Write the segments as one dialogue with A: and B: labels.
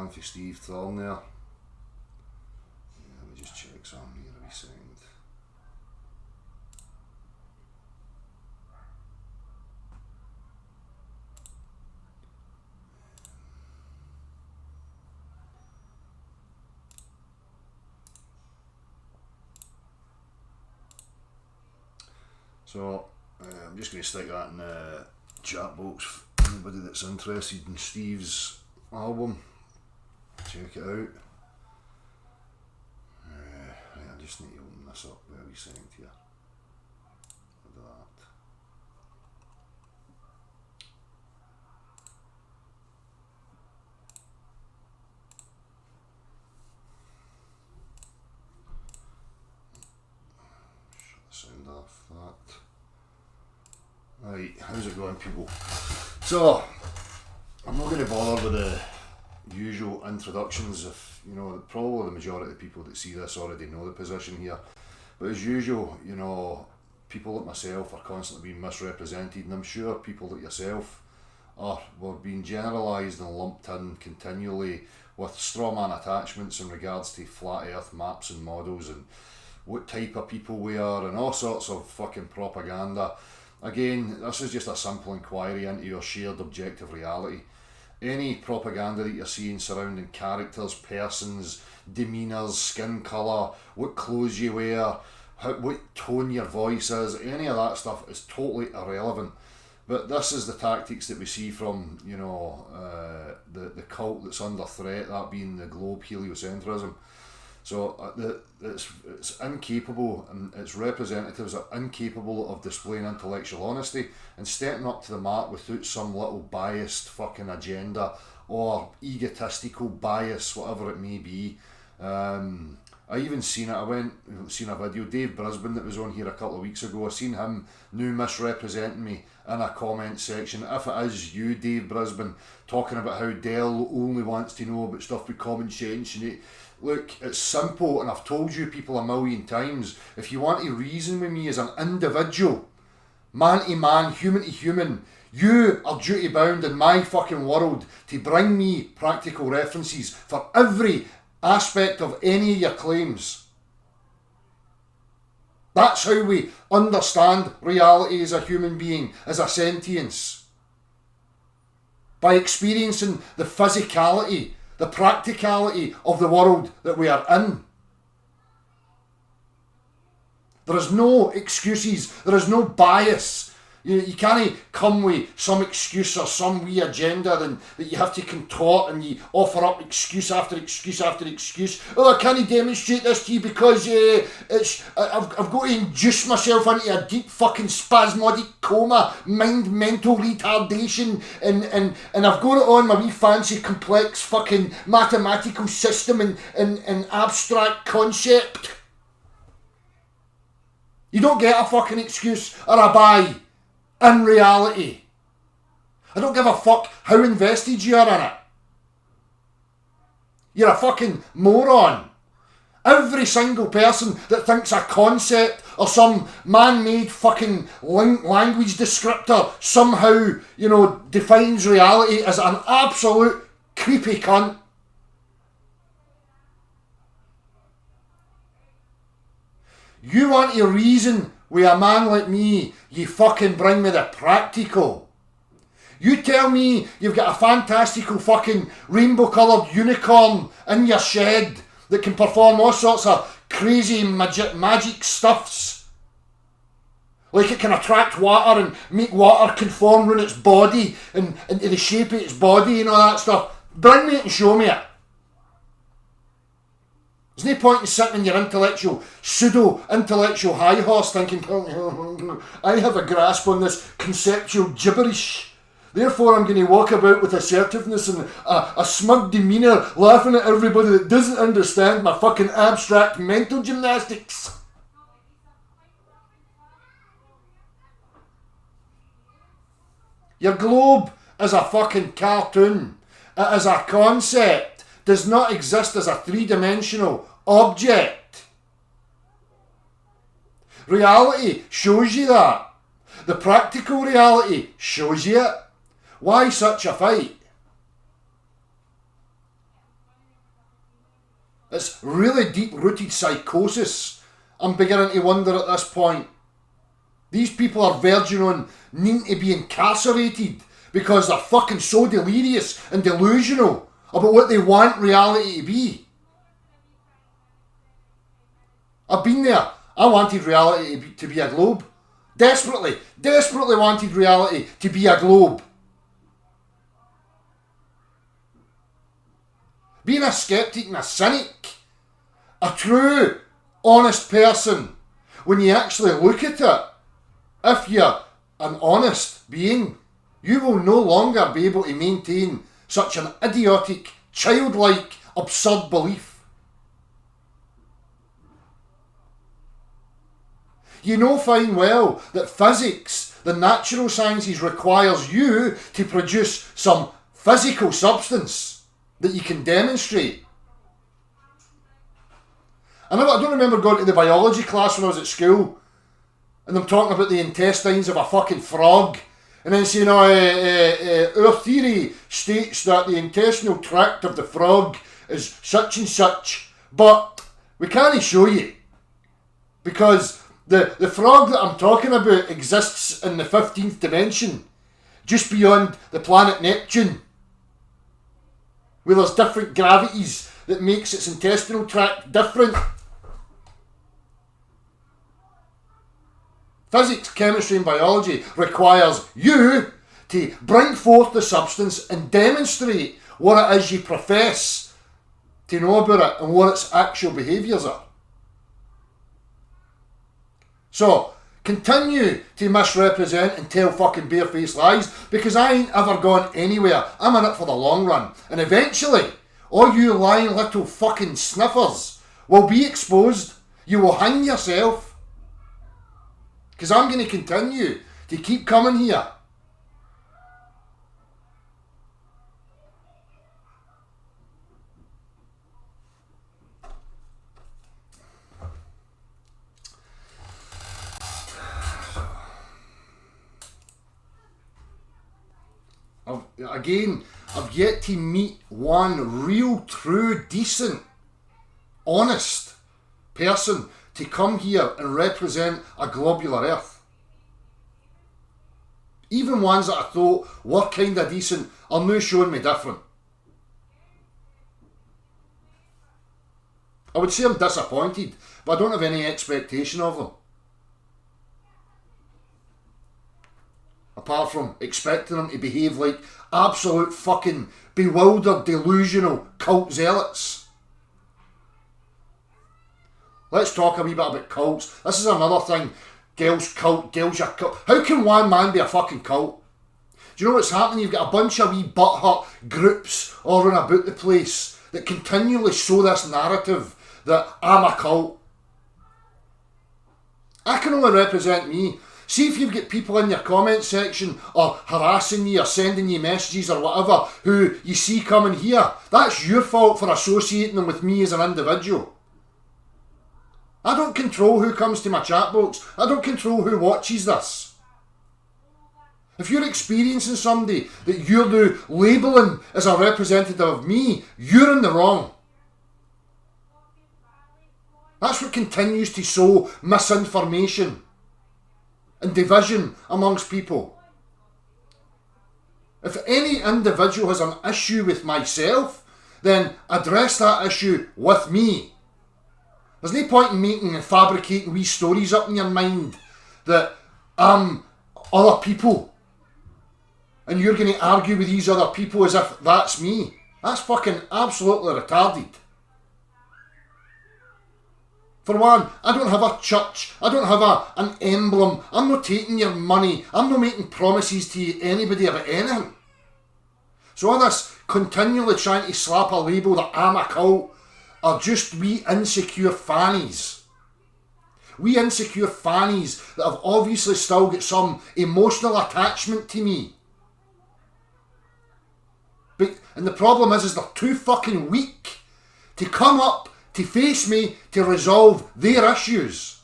A: one for Steve Thorne there. Let me just check something here a wee second. So I'm just going to stick that in the chat box for anybody that's interested in Steve's album. Check it out. Right, I just need to open this up with a wee second here. Look at that. Shut the sound off that. Right, how's it going, people? So, I'm not going to bother with the usual introductions. If you know, probably the majority of the people that see this already know the position here. But as usual, you know, people like myself are constantly being misrepresented, and I'm sure people like yourself were being generalised and lumped in continually with strawman attachments in regards to flat earth maps and models and what type of people we are and all sorts of fucking propaganda. Again, this is just a simple inquiry into your shared objective reality. Any propaganda that you're seeing surrounding characters, persons, demeanours, skin colour, what clothes you wear, what tone your voice is, any of that stuff is totally irrelevant. But this is the tactics that we see from, you know, the cult that's under threat, that being the globe heliocentrism. So it's incapable, and its representatives are incapable of displaying intellectual honesty and stepping up to the mark without some little biased fucking agenda or egotistical bias, whatever it may be. I even seen it, seen a video, Dave Brisbane that was on here a couple of weeks ago, I seen him now misrepresenting me in a comment section. If it is you, Dave Brisbane, talking about how Dell only wants to know about stuff with common sense, and look, it's simple, and I've told you people a million times, if you want to reason with me as an individual, man to man, human to human, you are duty bound in my fucking world to bring me practical references for every aspect of any of your claims. That's how we understand reality as a human being, as a sentience. By experiencing the physicality, the practicality of the world that we are in. There is no excuses, there is no bias. You can't come with some excuse or some wee agenda that you have to contort, and you offer up excuse after excuse after excuse. Oh, I can't demonstrate this to you because I've got to induce myself into a deep fucking spasmodic coma, mental retardation, and I've got it on my wee fancy complex fucking mathematical system and abstract concept. You don't get a fucking excuse or a buy. In reality, I don't give a fuck how invested you are in it. You're a fucking moron. Every single person that thinks a concept or some man-made fucking language descriptor somehow, you know, defines reality as an absolute creepy cunt. You want to reason with a man like me, you fucking bring me the practical. You tell me you've got a fantastical fucking rainbow coloured unicorn in your shed that can perform all sorts of crazy magic stuffs. Like it can attract water and make water conform around its body and into the shape of its body and all that stuff. Bring me it and show me it. There's no point in sitting in your pseudo-intellectual high horse thinking, I have a grasp on this conceptual gibberish. Therefore I'm going to walk about with assertiveness and a smug demeanour, laughing at everybody that doesn't understand my fucking abstract mental gymnastics. Your globe is a fucking cartoon. It is a concept. Does not exist as a three-dimensional object. Reality shows you that. The practical reality shows you it. Why such a fight? It's really deep-rooted psychosis. I'm beginning to wonder at this point. These people are verging on needing to be incarcerated because they're fucking so delirious and delusional about what they want reality to be. I've been there. I wanted reality to be a globe. Desperately wanted reality to be a globe. Being a skeptic and a cynic, a true, honest person, when you actually look at it, if you're an honest being, you will no longer be able to maintain such an idiotic, childlike, absurd belief. You know fine well that physics, the natural sciences, requires you to produce some physical substance that you can demonstrate. I don't remember going to the biology class when I was at school and them talking about the intestines of a fucking frog and then saying, our theory states that the intestinal tract of the frog is such and such, but we can't show you because the frog that I'm talking about exists in the 15th dimension, just beyond the planet Neptune, where there's different gravities that makes its intestinal tract different. Physics, chemistry and biology requires you to bring forth the substance and demonstrate what it is you profess to know about it and what its actual behaviours are. So, continue to misrepresent and tell fucking barefaced lies because I ain't ever gone anywhere. I'm in it for the long run. And eventually, all you lying little fucking sniffers will be exposed. You will hang yourself. Because I'm going to continue to keep coming here. I've yet to meet one real, true, decent, honest person to come here and represent a globular earth. Even ones that I thought were kind of decent are now showing me different. I would say I'm disappointed, but I don't have any expectation of them. Apart from expecting them to behave like absolute fucking bewildered, delusional cult zealots. Let's talk a wee bit about cults. This is another thing. Girls cult, girls your cult. How can one man be a fucking cult? Do you know what's happening? You've got a bunch of wee butthurt groups all around about the place that continually show this narrative that I'm a cult. I can only represent me. See if you've got people in your comment section or harassing you or sending you messages or whatever who you see coming here. That's your fault for associating them with me as an individual. I don't control who comes to my chat box. I don't control who watches this. If you're experiencing somebody that you're now labelling as a representative of me, you're in the wrong. That's what continues to sow misinformation and division amongst people. If any individual has an issue with myself, then address that issue with me. There's no point in making and fabricating wee stories up in your mind that I'm other people and you're going to argue with these other people as if that's me. That's fucking absolutely retarded. For one, I don't have a church. I don't have an emblem. I'm not taking your money. I'm not making promises to anybody about anything. So all this continually trying to slap a label that I'm a cult are just wee insecure fannies. Wee insecure fannies that have obviously still got some emotional attachment to me. And the problem is they're too fucking weak to come up, to face me, to resolve their issues.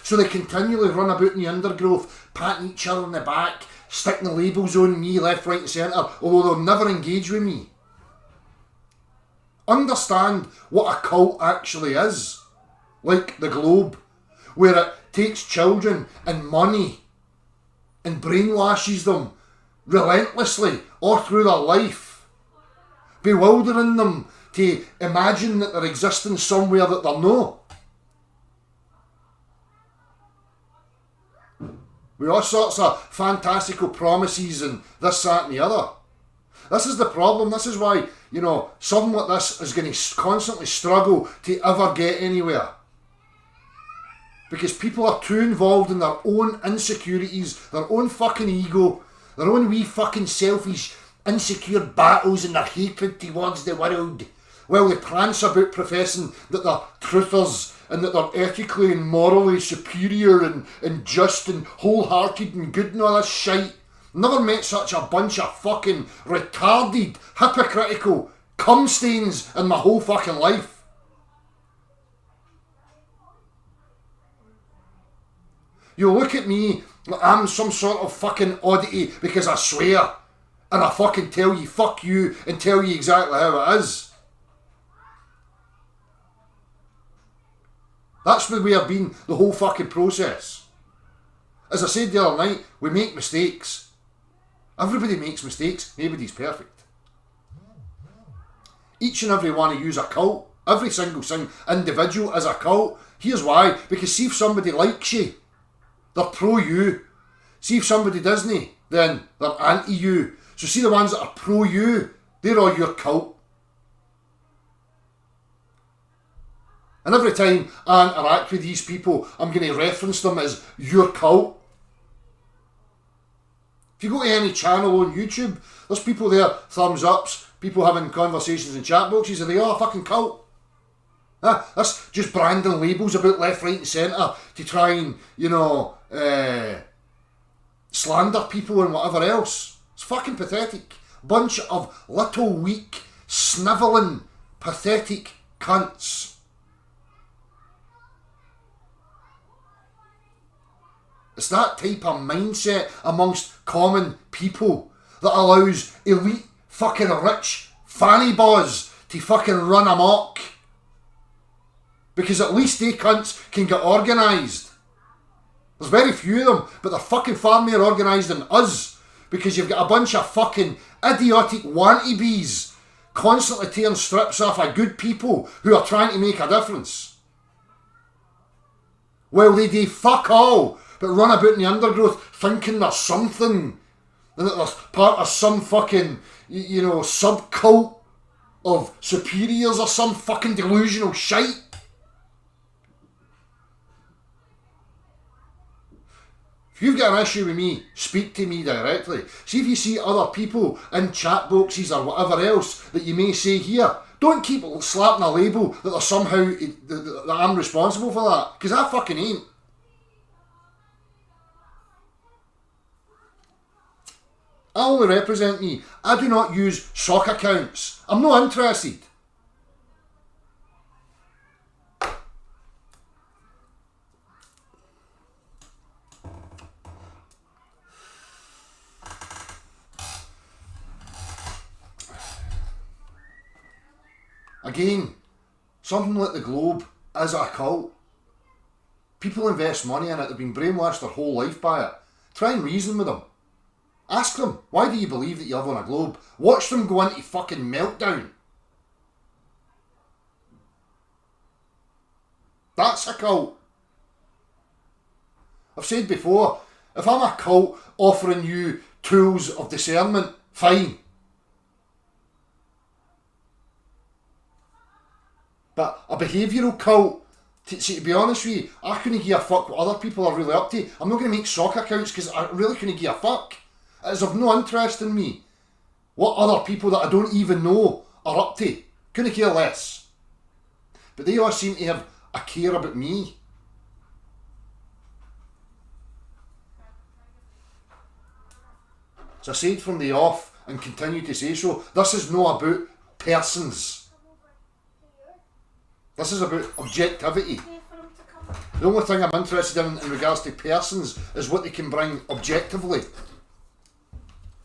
A: So they continually run about in the undergrowth, patting each other on the back, sticking labels on me left, right and centre, although they'll never engage with me. understand what a cult actually is. Like the Globe, where it takes children and money and brainwashes them relentlessly all through their life, bewildering them to imagine that they're existing somewhere that they're not. With all sorts of fantastical promises and this, that and the other. This is the problem. This is why, you know, something like this is going to constantly struggle to ever get anywhere. Because people are too involved in their own insecurities, their own fucking ego, their own wee fucking selfish, insecure battles and their hatred towards the world, while they prance about professing that they're truthers and that they're ethically and morally superior and just and wholehearted and good and all this shite. Never met such a bunch of fucking retarded, hypocritical cum stains in my whole fucking life. You look at me like I'm some sort of fucking oddity because I swear and I fucking tell you fuck you and tell you exactly how it is. That's the way I've been the whole fucking process. As I said the other night, we make mistakes. Everybody makes mistakes. Nobody's perfect. Each and every one of you is a cult. Every single individual is a cult. Here's why. Because see if somebody likes you, they're pro you. See if somebody doesn't, then they're anti you. So see the ones that are pro you, they're all your cult. And every time I interact with these people, I'm going to reference them as your cult. If you go to any channel on YouTube, there's people there, thumbs ups, people having conversations in chat boxes, and they are a fucking cult. That's just branding labels about left, right and centre to try and, you know, slander people and whatever else. It's fucking pathetic. Bunch of little, weak, snivelling, pathetic cunts. It's that type of mindset amongst common people that allows elite fucking rich fanny bars to fucking run amok. Because at least they cunts can get organised. There's very few of them, but they're fucking far more organised than us. Because you've got a bunch of fucking idiotic wannabees constantly tearing strips off of good people who are trying to make a difference. While they do fuck all, but run about in the undergrowth thinking they're something. And that they're part of some fucking, you know, sub-cult of superiors or some fucking delusional shite. If you've got an issue with me, speak to me directly. See if you see other people in chat boxes or whatever else that you may say here. Don't keep slapping a label that they're somehow, that I'm responsible for that. Because I fucking ain't. I only represent me. I do not use sock accounts. I'm not interested. Again, something like the Globe is a cult. People invest money in it. They've been brainwashed their whole life by it. Try and reason with them. Ask them, why do you believe that you live on a globe? Watch them go into fucking meltdown. That's a cult. I've said before, if I'm a cult offering you tools of discernment, fine. But a behavioural cult, to be honest with you, I couldn't give a fuck what other people are really up to. I'm not going to make sock accounts because I really couldn't give a fuck. It is of no interest in me what other people that I don't even know are up to. Couldn't care less. But they all seem to have a care about me. So I said from the off and continue to say so, this is not about persons. This is about objectivity. The only thing I'm interested in regards to persons is what they can bring objectively.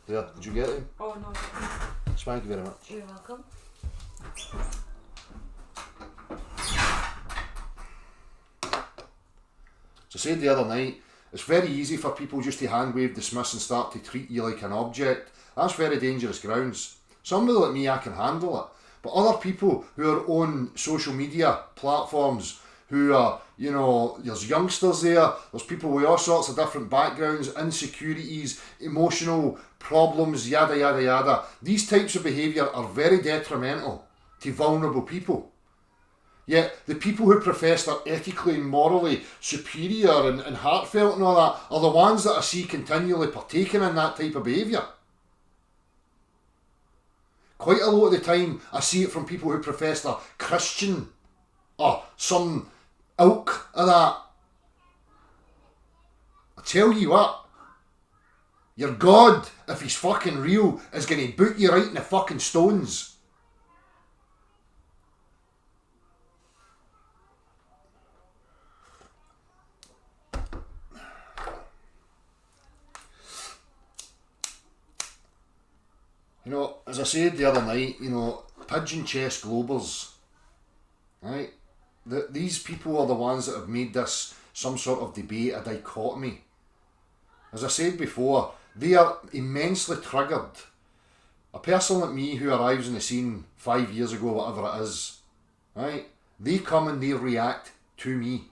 A: There, did you get it?
B: Oh no.
A: Thank you very much.
B: You're welcome.
A: As I said the other night, it's very easy for people just to hand wave, dismiss and start to treat you like an object. That's very dangerous grounds. Somebody like me, I can handle it. But other people who are on social media platforms, who are, you know, there's youngsters there, there's people with all sorts of different backgrounds, insecurities, emotional problems, yada yada yada. These types of behaviour are very detrimental to vulnerable people. Yet the people who profess they're ethically and morally superior and heartfelt and all that are the ones that I see continually partaking in that type of behaviour. Quite a lot of the time I see it from people who profess they're Christian or some ilk of that. I tell you what, your God, if he's fucking real, is going to boot you right in the fucking stones. You know, as I said the other night, you know, pigeon chest globers, right? These people are the ones that have made this some sort of debate, a dichotomy. As I said before, they are immensely triggered. A person like me who arrives on the scene 5 years ago, whatever it is, right? They come and they react to me.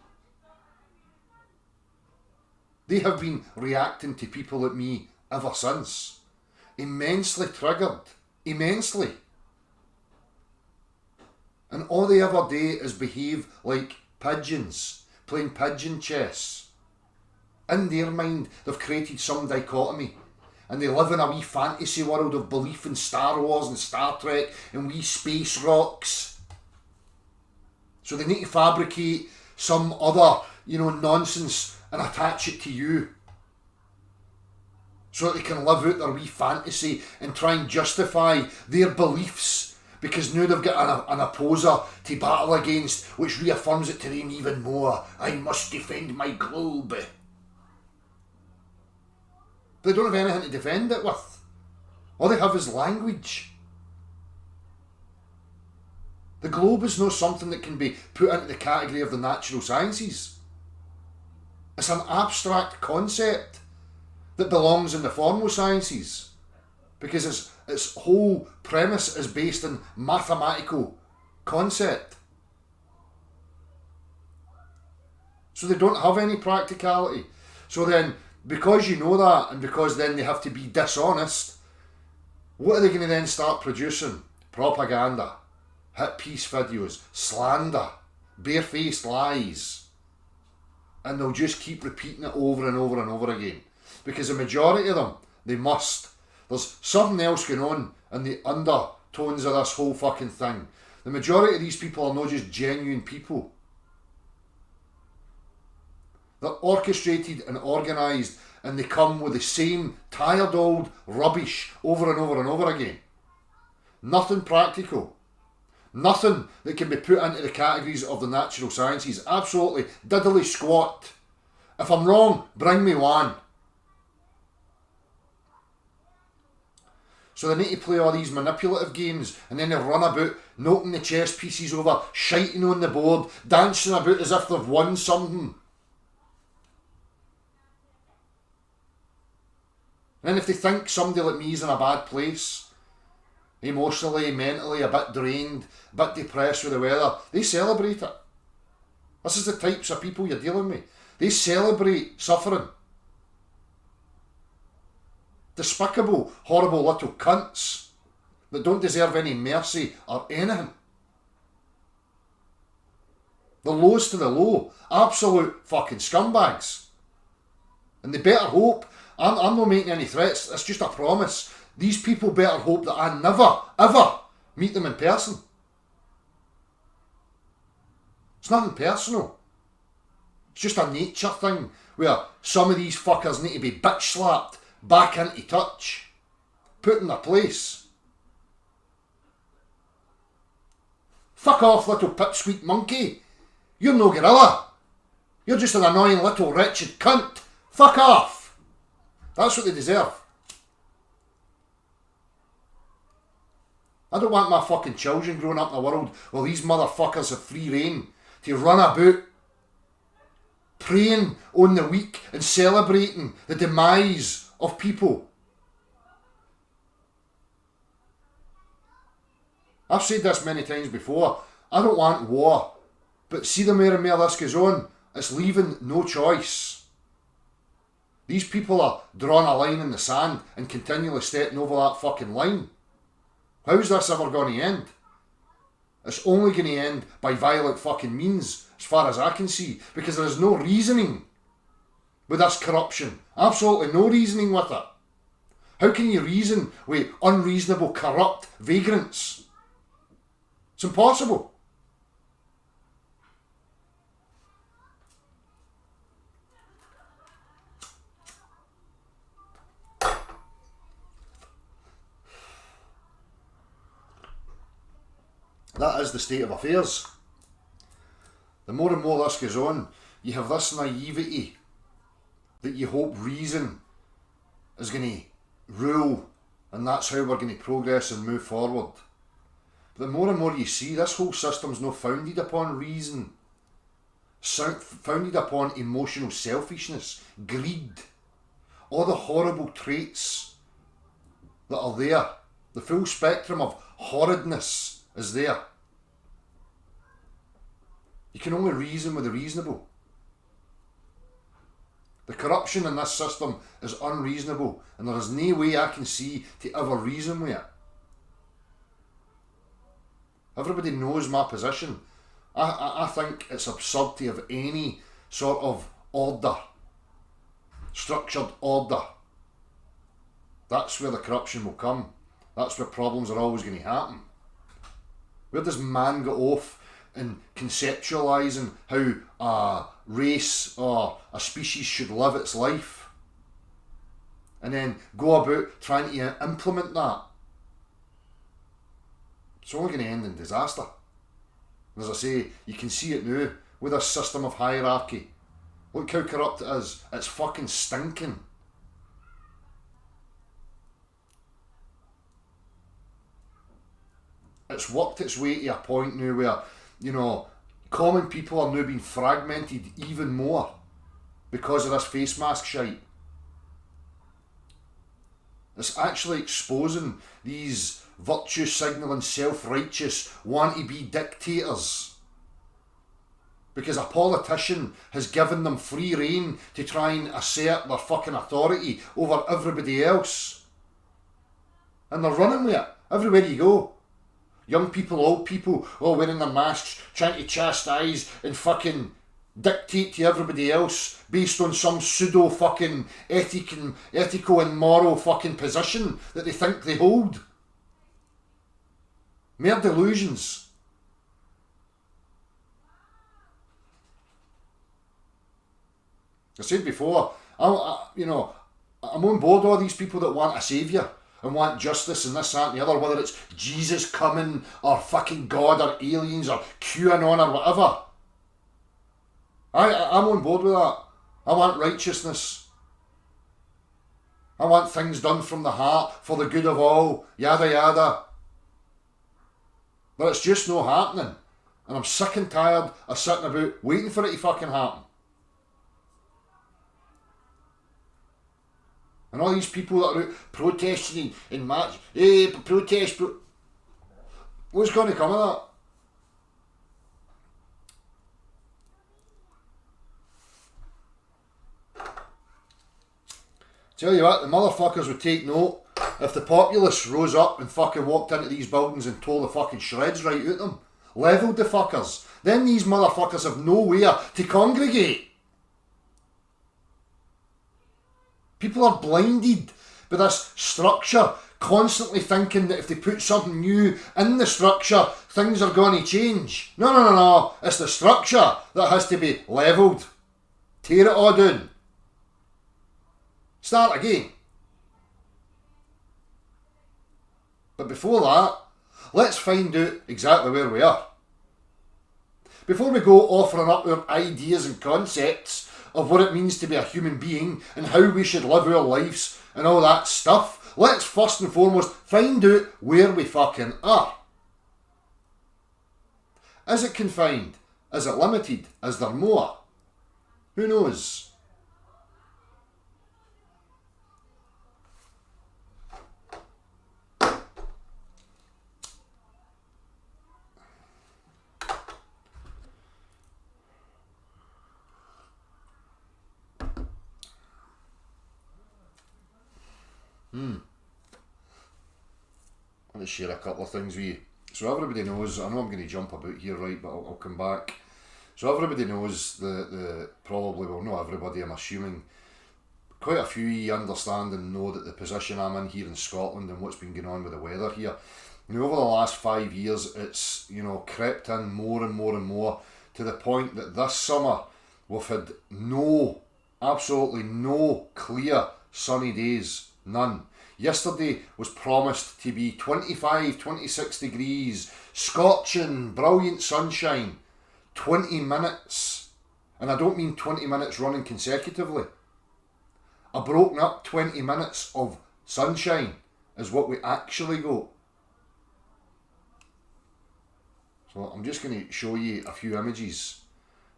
A: They have been reacting to people like me ever since. Immensely triggered. Immensely. And all they ever do is behave like pigeons, playing pigeon chess. In their mind, they've created some dichotomy. And they live in a wee fantasy world of belief in Star Wars and Star Trek and wee space rocks. So they need to fabricate some other, you know, nonsense and attach it to you, so that they can live out their wee fantasy and try and justify their beliefs, because now they've got an opposer to battle against, which reaffirms it to them even more. I must defend my globe. They don't have anything to defend it with. All they have is language. The globe is not something that can be put into the category of the natural sciences. It's an abstract concept that belongs in the formal sciences, because its whole premise is based on mathematical concept. So they don't have any practicality. So then, because you know that, and because then they have to be dishonest, what are they going to then start producing? Propaganda, hit piece videos, slander, barefaced lies. And they'll just keep repeating it over and over and over again. Because the majority of them, they must. There's something else going on in the undertones of this whole fucking thing. The majority of these people are not just genuine people. They're orchestrated and organised, and they come with the same tired old rubbish over and over and over again. Nothing practical. Nothing that can be put into the categories of the natural sciences. Absolutely diddly squat. If I'm wrong, bring me one. So they need to play all these manipulative games, and then they run about knocking the chess pieces over, shiting on the board, dancing about as if they've won something. And then if they think somebody like me is in a bad place, emotionally, mentally, a bit drained, a bit depressed with the weather, they celebrate it. This is the types of people you're dealing with. They celebrate suffering. Despicable, horrible little cunts that don't deserve any mercy or anything. The lowest of the low. Absolute fucking scumbags. And they better hope, I'm not making any threats, it's just a promise. These people better hope that I never, ever meet them in person. It's nothing personal. It's just a nature thing where some of these fuckers need to be bitch slapped back into touch, put in their place. Fuck off, little pipsqueak monkey. You're no gorilla. You're just an annoying little wretched cunt. Fuck off. That's what they deserve. I don't want my fucking children growing up in a world where these motherfuckers have free reign to run about preying on the weak and celebrating the demise of people. I've said this many times before, I don't want war, but see the more and more this goes on, it's leaving no choice. These people are drawing a line in the sand and continually stepping over that fucking line. How's this ever going to end? It's only going to end by violent fucking means, as far as I can see, because there is no reasoning with this corruption. Absolutely no reasoning with it. How can you reason with unreasonable, corrupt vagrants? It's impossible. That is the state of affairs. The more and more this goes on, you have this naivety that you hope reason is going to rule and that's how we're going to progress and move forward. But the more and more you see, this whole system's not founded upon reason. Founded upon emotional selfishness, greed, all the horrible traits that are there. The full spectrum of horridness is there. You can only reason with the reasonable. The corruption in this system is unreasonable, and there is no way I can see to ever reason with it. Everybody knows my position. I think it's absurd to have any sort of order, structured order. That's where the corruption will come. That's where problems are always going to happen. Where does man get off in conceptualising how a race or a species should live its life, and then go about trying to implement that? It's only going to end in disaster. And as I say, you can see it now with this system of hierarchy. Look how corrupt it is. It's fucking stinking. It's worked its way to a point now where, you know, common people are now being fragmented even more because of this face mask shite. It's actually exposing these virtue signalling, self-righteous, want-to-be dictators, because a politician has given them free rein to try and assert their fucking authority over everybody else. And they're running with it everywhere you go. Young people, old people, all wearing their masks, trying to chastise and fucking dictate to everybody else based on some pseudo fucking ethical and moral fucking position that they think they hold. Mere delusions. I said before, I'm on board all these people that want a saviour and want justice and this, that and the other, whether it's Jesus coming or fucking God or aliens or QAnon or whatever. I'm on board with that. I want righteousness. I want things done from the heart for the good of all, yada yada. But it's just not happening. And I'm sick and tired of sitting about waiting for it to fucking happen. And all these people that are out protesting in march, what's going to come of that? Tell you what, the motherfuckers would take note if the populace rose up and fucking walked into these buildings and tore the fucking shreds right out them. Levelled the fuckers. Then these motherfuckers have nowhere to congregate. People are blinded by this structure, constantly thinking that if they put something new in the structure, things are going to change. No. It's the structure that has to be levelled. Tear it all down. Start again. But before that, let's find out exactly where we are. Before we go offering up our ideas and concepts of what it means to be a human being and how we should live our lives and all that stuff, let's first and foremost find out where we fucking are. Is it confined? Is it limited? Is there more? Who knows? I want to share a couple of things with you. So everybody knows, I know I'm going to jump about here, right, but I'll come back. So everybody knows probably, well, not everybody, I'm assuming, quite a few of you understand and know that the position I'm in here in Scotland and what's been going on with the weather here. Over the last 5 years, it's, crept in more and more and more to the point that this summer we've had absolutely no clear sunny days, none. Yesterday was promised to be 25, 26 degrees, scorching, brilliant sunshine, 20 minutes. And I don't mean 20 minutes running consecutively. A broken up 20 minutes of sunshine is what we actually got. So I'm just going to show you a few images.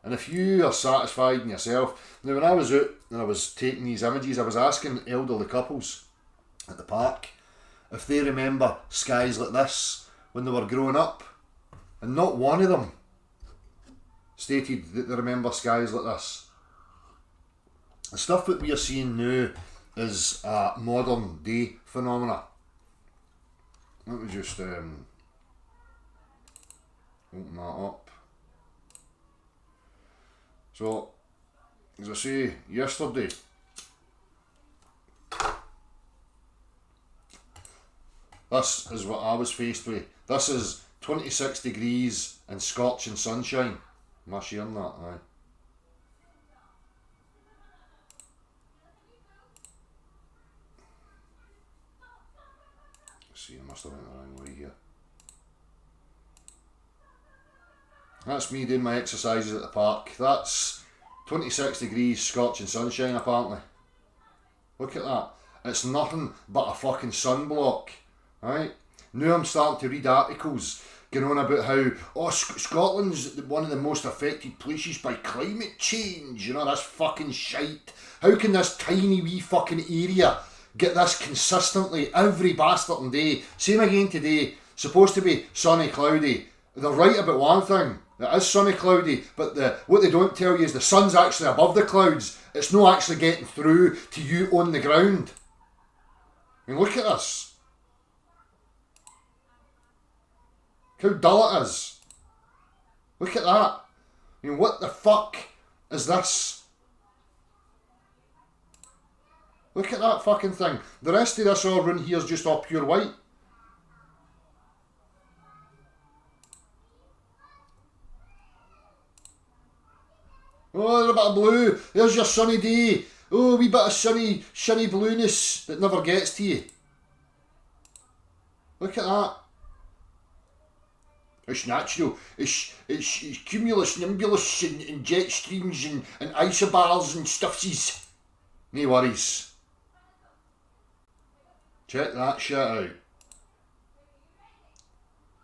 A: And if you are satisfied in yourself, now when I was out and I was taking these images, I was asking elderly couples at the park if they remember skies like this when they were growing up, and not one of them stated that they remember skies like this. The stuff that we are seeing now is a modern day phenomena. Let me just open that up. So, as I say, yesterday, this is what I was faced with. This is 26 degrees and scorching sunshine. Am I sharing that? Aye. Let's see, I must have went the wrong way here. That's me doing my exercises at the park. That's 26 degrees, scorching sunshine apparently. Look at that. It's nothing but a fucking sunblock. Right? Now I'm starting to read articles going on about how, Scotland's one of the most affected places by climate change. That's fucking shite. How can this tiny wee fucking area get this consistently every bastard day? Same again today. Supposed to be sunny, cloudy. They're right about one thing. It is sunny, cloudy, but what they don't tell you is the sun's actually above the clouds. It's not actually getting through to you on the ground. I mean, look at this. How dull it is. Look at that. I mean, what the fuck is this? Look at that fucking thing. The rest of this all round here is just all pure white. Oh, there's a bit of blue. There's your sunny day. Oh, a wee bit of shiny blueness that never gets to you. Look at that. It's natural. It's cumulus, nimbulus and jet streams and isobars and stuffsies. No worries. Check that shit out.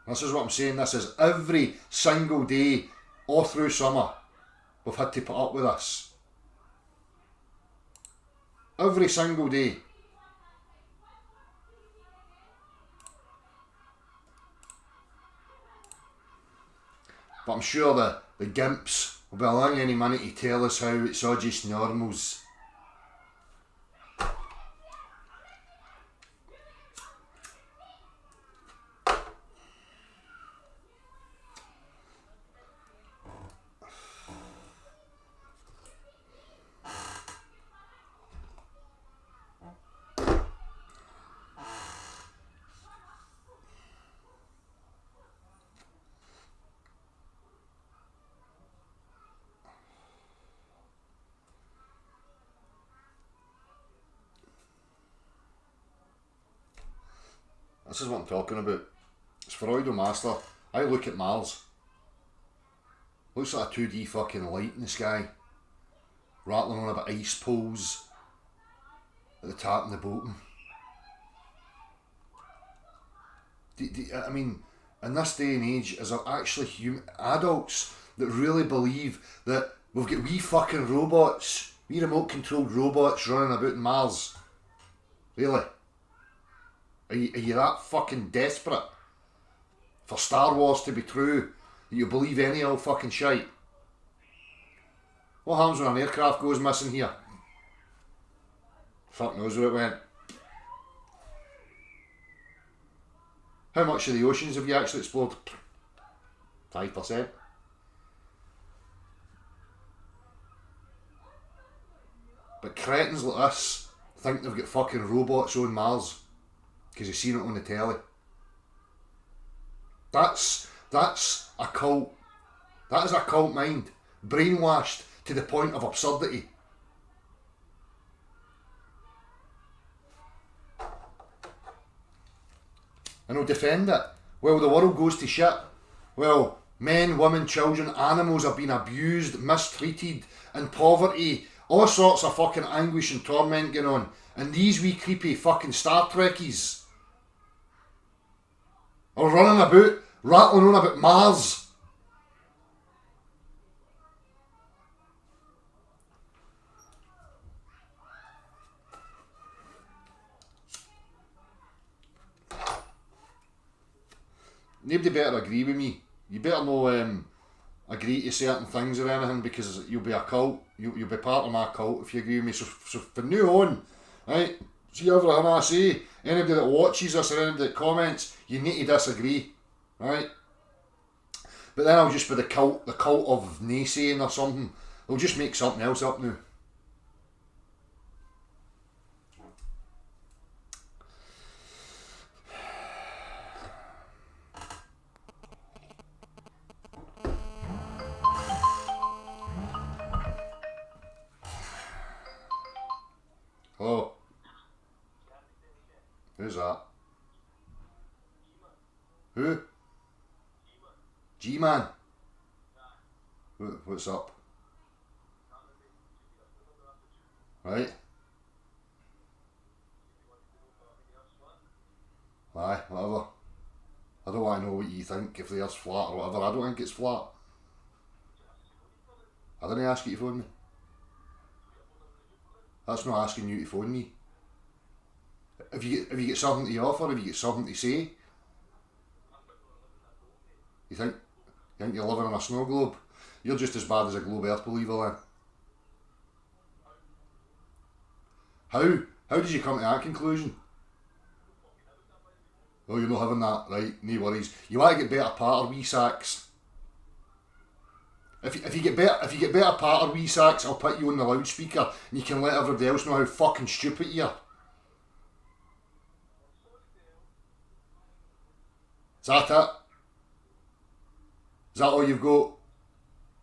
A: This is what I'm saying. This is every single day all through summer. We've had to put up with this. Every single day. But I'm sure the gimps will be allowing any money to tell us how it's all just normals. This is what I'm talking about. It's Freudo Master. I look at Mars. Looks like a 2D fucking light in the sky. Rattling on about ice poles at the top and the bottom. I mean, in this day and age, is there actually adults that really believe that We've got wee fucking robots, wee remote controlled robots running about in Mars. Really? Are you that fucking desperate for Star Wars to be true that you believe any old fucking shite? What happens when an aircraft goes missing here? Fuck knows where it went. How much of the oceans have you actually explored? 5%. But cretins like us think they've got fucking robots on Mars because they've seen it on the telly. That's a cult. That is a cult mind, brainwashed to the point of absurdity. And they'll defend it. Well, the world goes to shit. Well, men, women, children, animals are being abused, mistreated, in poverty, all sorts of fucking anguish and torment going on. And these wee creepy fucking Star Trekkies are running about, rattling on about Mars. Nobody better agree with me. You better no agree to certain things or anything, because you'll be a cult. You'll be part of my cult if you agree with me. So from now on, right, see everything I say, anybody that watches us or anybody that comments, you need to disagree, right? But then I'll just be the cult of naysaying or something. I'll just make something else up now. Hello? Who's that? Who? G-Man? What's up? Right? Aye, whatever. I don't want to know what you think, if the earth's flat or whatever. I don't think it's flat. I didn't ask you to phone me. That's not asking you to phone me. Have you got something to offer? Have you got something to say? You think you're living in a snow globe? You're just as bad as a globe earth believer then. How did you come to that conclusion? Oh, you're not having that, right? No worries. You want to get better part of wee sacks. If you get better part of wee sacks, I'll put you on the loudspeaker and you can let everybody else know how fucking stupid you are. Is that it? Is that all you've got?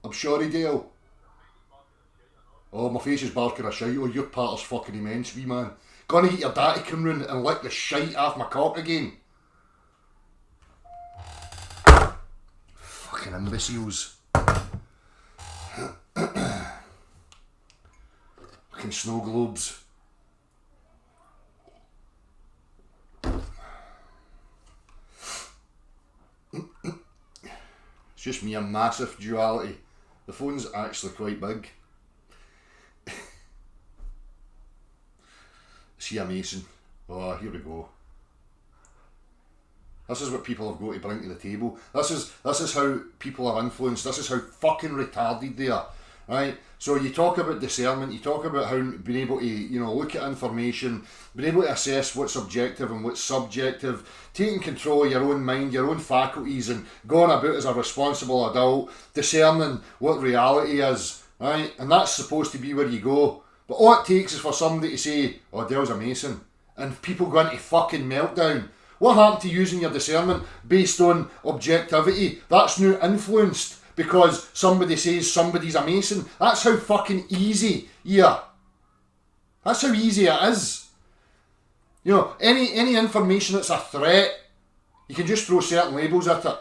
A: I'm sorry, Dale. Oh, my face is barking a shite. Oh, your part is fucking immense, wee man. Gonna get your dad to come round and lick the shite off my cock again. Fucking imbeciles. Fucking snow globes. It's just me, a massive duality. The phone's actually quite big. See a Mason. Oh, here we go. This is what people have got to bring to the table. This is how people are influenced. This is how fucking retarded they are. Right? So you talk about discernment, you talk about how being able to, look at information, being able to assess what's objective and what's subjective, taking control of your own mind, your own faculties, and going about as a responsible adult, discerning what reality is, right? And that's supposed to be where you go. But all it takes is for somebody to say, oh, Dale's a Mason, and people go into fucking meltdown. What happened to using your discernment based on objectivity? That's now influenced because somebody says somebody's a Mason. That's how fucking easy, yeah. That's how easy it is. Any information that's a threat, you can just throw certain labels at it.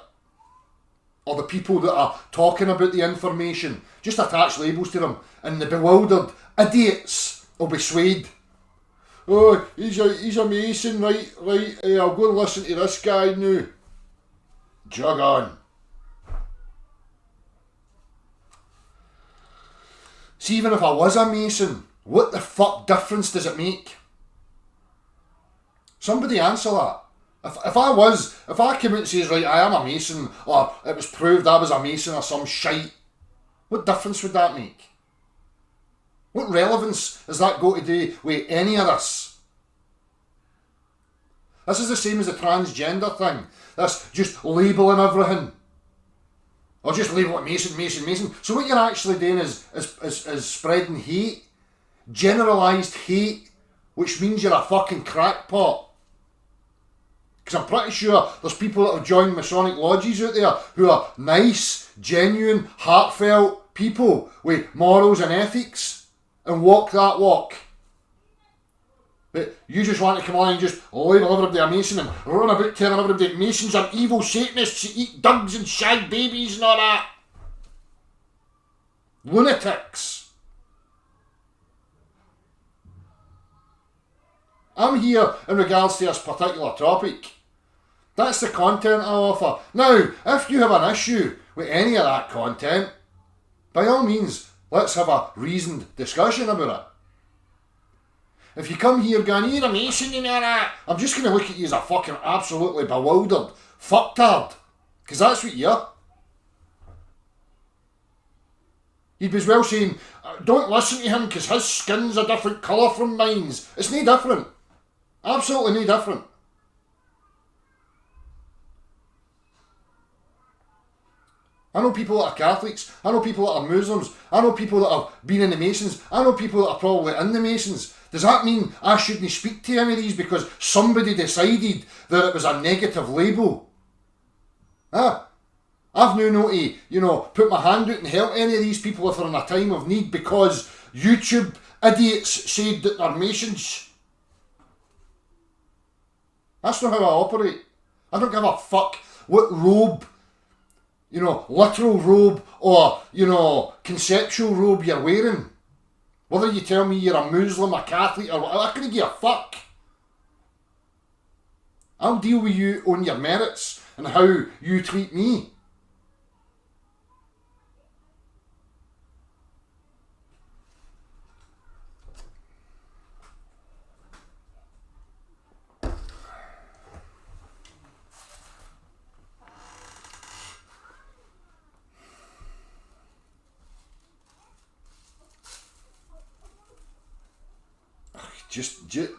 A: Or the people that are talking about the information, just attach labels to them, and the bewildered idiots will be swayed. Oh, he's a Mason, right, I'll go and listen to this guy now. Jog on. See, even if I was a Mason, what the fuck difference does it make? Somebody answer that. If I came out and says, right, I am a Mason, or it was proved I was a Mason or some shite, what difference would that make? What relevance has that got to do with any of this? This is the same as the transgender thing. That's just labelling everything. Or just label it Mason, Mason, Mason. So what you're actually doing is spreading hate. Generalised hate. Which means you're a fucking crackpot. Because I'm pretty sure there's people that have joined Masonic lodges out there who are nice, genuine, heartfelt people with morals and ethics and walk that walk. But you just want to come on and just label everybody a Mason and run about telling everybody that Masons are evil Satanists who eat dogs and shag babies and all that. Lunatics. I'm here in regards to this particular topic. That's the content I offer. Now, if you have an issue with any of that content, by all means, let's have a reasoned discussion about it. If you come here going, you're a Mason and all that, I'm just going to look at you as a fucking absolutely bewildered fucktard. Because that's what you are. You'd be as well saying, don't listen to him because his skin's a different colour from mine's. It's no different. Absolutely no different. I know people that are Catholics, I know people that are Muslims, I know people that have been in the Masons, I know people that are probably in the Masons. Does that mean I shouldn't speak to any of these because somebody decided that it was a negative label? I've no to, put my hand out and help any of these people if they're in a time of need because YouTube idiots said that they're Masons. That's not how I operate. I don't give a fuck what robe, literal robe or, conceptual robe you're wearing. Whether you tell me you're a Muslim, a Catholic, or whatever, I couldn't give a fuck. I'll deal with you on your merits and how you treat me.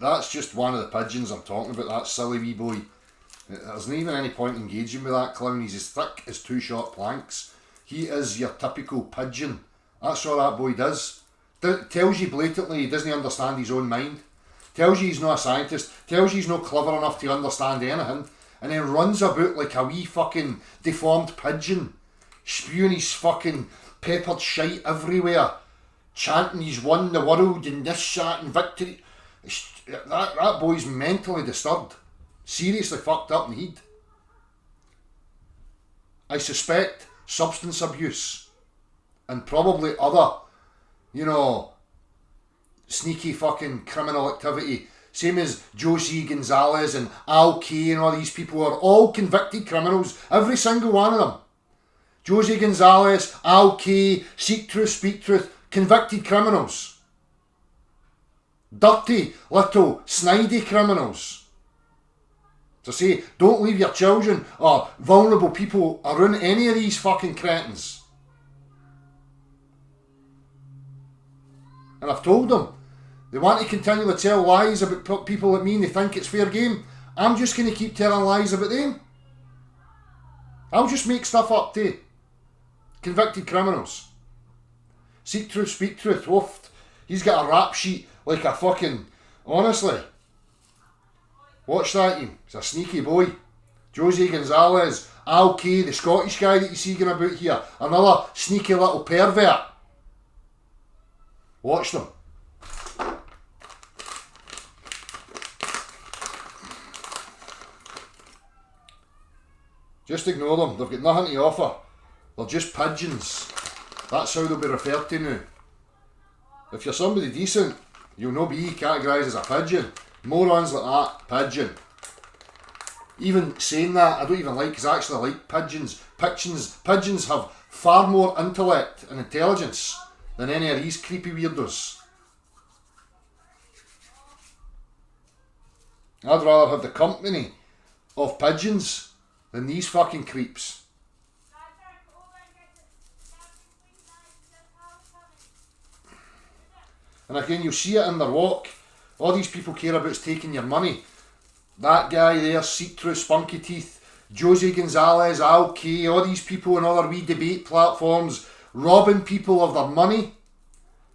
A: That's just one of the pigeons I'm talking about, that silly wee boy. There's not even any point engaging with that clown. He's as thick as two short planks. He is your typical pigeon. That's all that boy does. Tells you blatantly he doesn't understand his own mind. Tells you he's not a scientist. Tells you he's not clever enough to understand anything. And then runs about like a wee fucking deformed pigeon. Spewing his fucking peppered shite everywhere. Chanting he's won the world and this, that and victory. That boy's mentally disturbed. Seriously fucked up in the head. I suspect substance abuse and probably other, sneaky fucking criminal activity. Same as Josie Gonzalez and Al Kay and all these people are all convicted criminals. Every single one of them. Josie Gonzalez, Al Kay, Seek Truth, Speak Truth, convicted criminals. Dirty, little, snidey criminals. To say, don't leave your children or vulnerable people around any of these fucking cretins. And I've told them, they want to continue to tell lies about people like me and they think it's fair game. I'm just going to keep telling lies about them. I'll just make stuff up too. Convicted criminals. Seek Truth, Speak Truth, woofed. He's got a rap sheet like a fucking... Honestly. Watch that, you. He's a sneaky boy. Josie Gonzalez, Al Kay, the Scottish guy that you see going about here. Another sneaky little pervert. Watch them. Just ignore them. They've got nothing to offer. They're just pigeons. That's how they'll be referred to now. If you're somebody decent, you'll not be categorised as a pigeon. Morons like that, pigeon. Even saying that, I don't even like, because I actually like pigeons. Pigeons have far more intellect and intelligence than any of these creepy weirdos. I'd rather have the company of pigeons than these fucking creeps. And again, you'll see it in their walk. All these people care about is taking your money. That guy there, see-through spunky teeth, Josie Gonzalez, Al K, all these people on other wee debate platforms, robbing people of their money,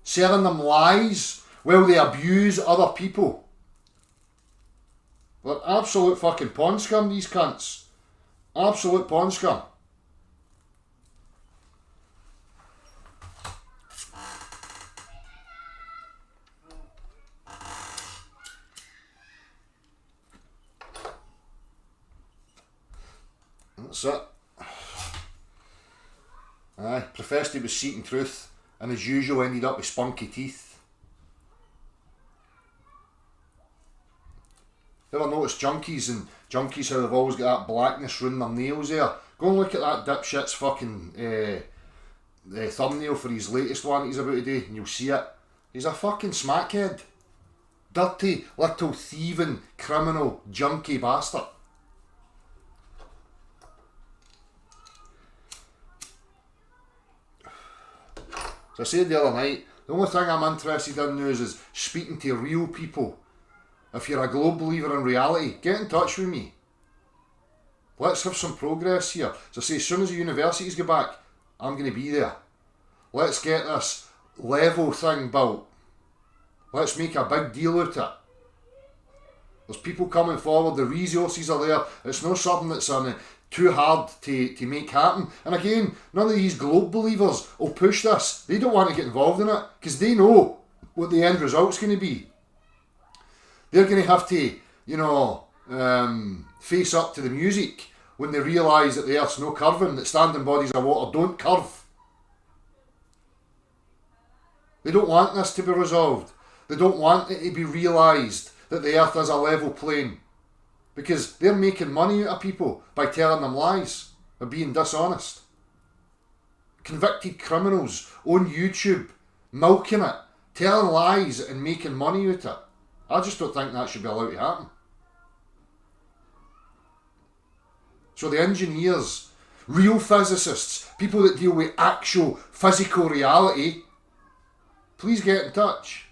A: selling them lies while they abuse other people. They're absolute fucking pawn scum, these cunts. Absolute pawn scum. That's it. Aye, professed he was seeking truth, and as usual ended up with spunky teeth. Ever noticed junkies how they've always got that blackness around their nails there? Go and look at that dipshit's fucking thumbnail for his latest one he's about to do, and you'll see it. He's a fucking smackhead. Dirty, little thieving, criminal, junkie bastard. As I said the other night, the only thing I'm interested in now is speaking to real people. If you're a globe believer in reality, get in touch with me. Let's have some progress here. So I say, as soon as the universities go back, I'm going to be there. Let's get this level thing built. Let's make a big deal out of it. There's people coming forward, the resources are there. It's not something that's too hard to make happen. And again, none of these globe believers will push this. They don't want to get involved in it because they know what the end result's going to be. They're going to have to, face up to the music when they realise that the Earth's no curving, that standing bodies of water don't curve. They don't want this to be resolved. They don't want it to be realised that the Earth is a level plane. Because they're making money out of people by telling them lies, by being dishonest. Convicted criminals on YouTube, milking it, telling lies and making money out of it. I just don't think that should be allowed to happen. So the engineers, real physicists, people that deal with actual physical reality, please get in touch.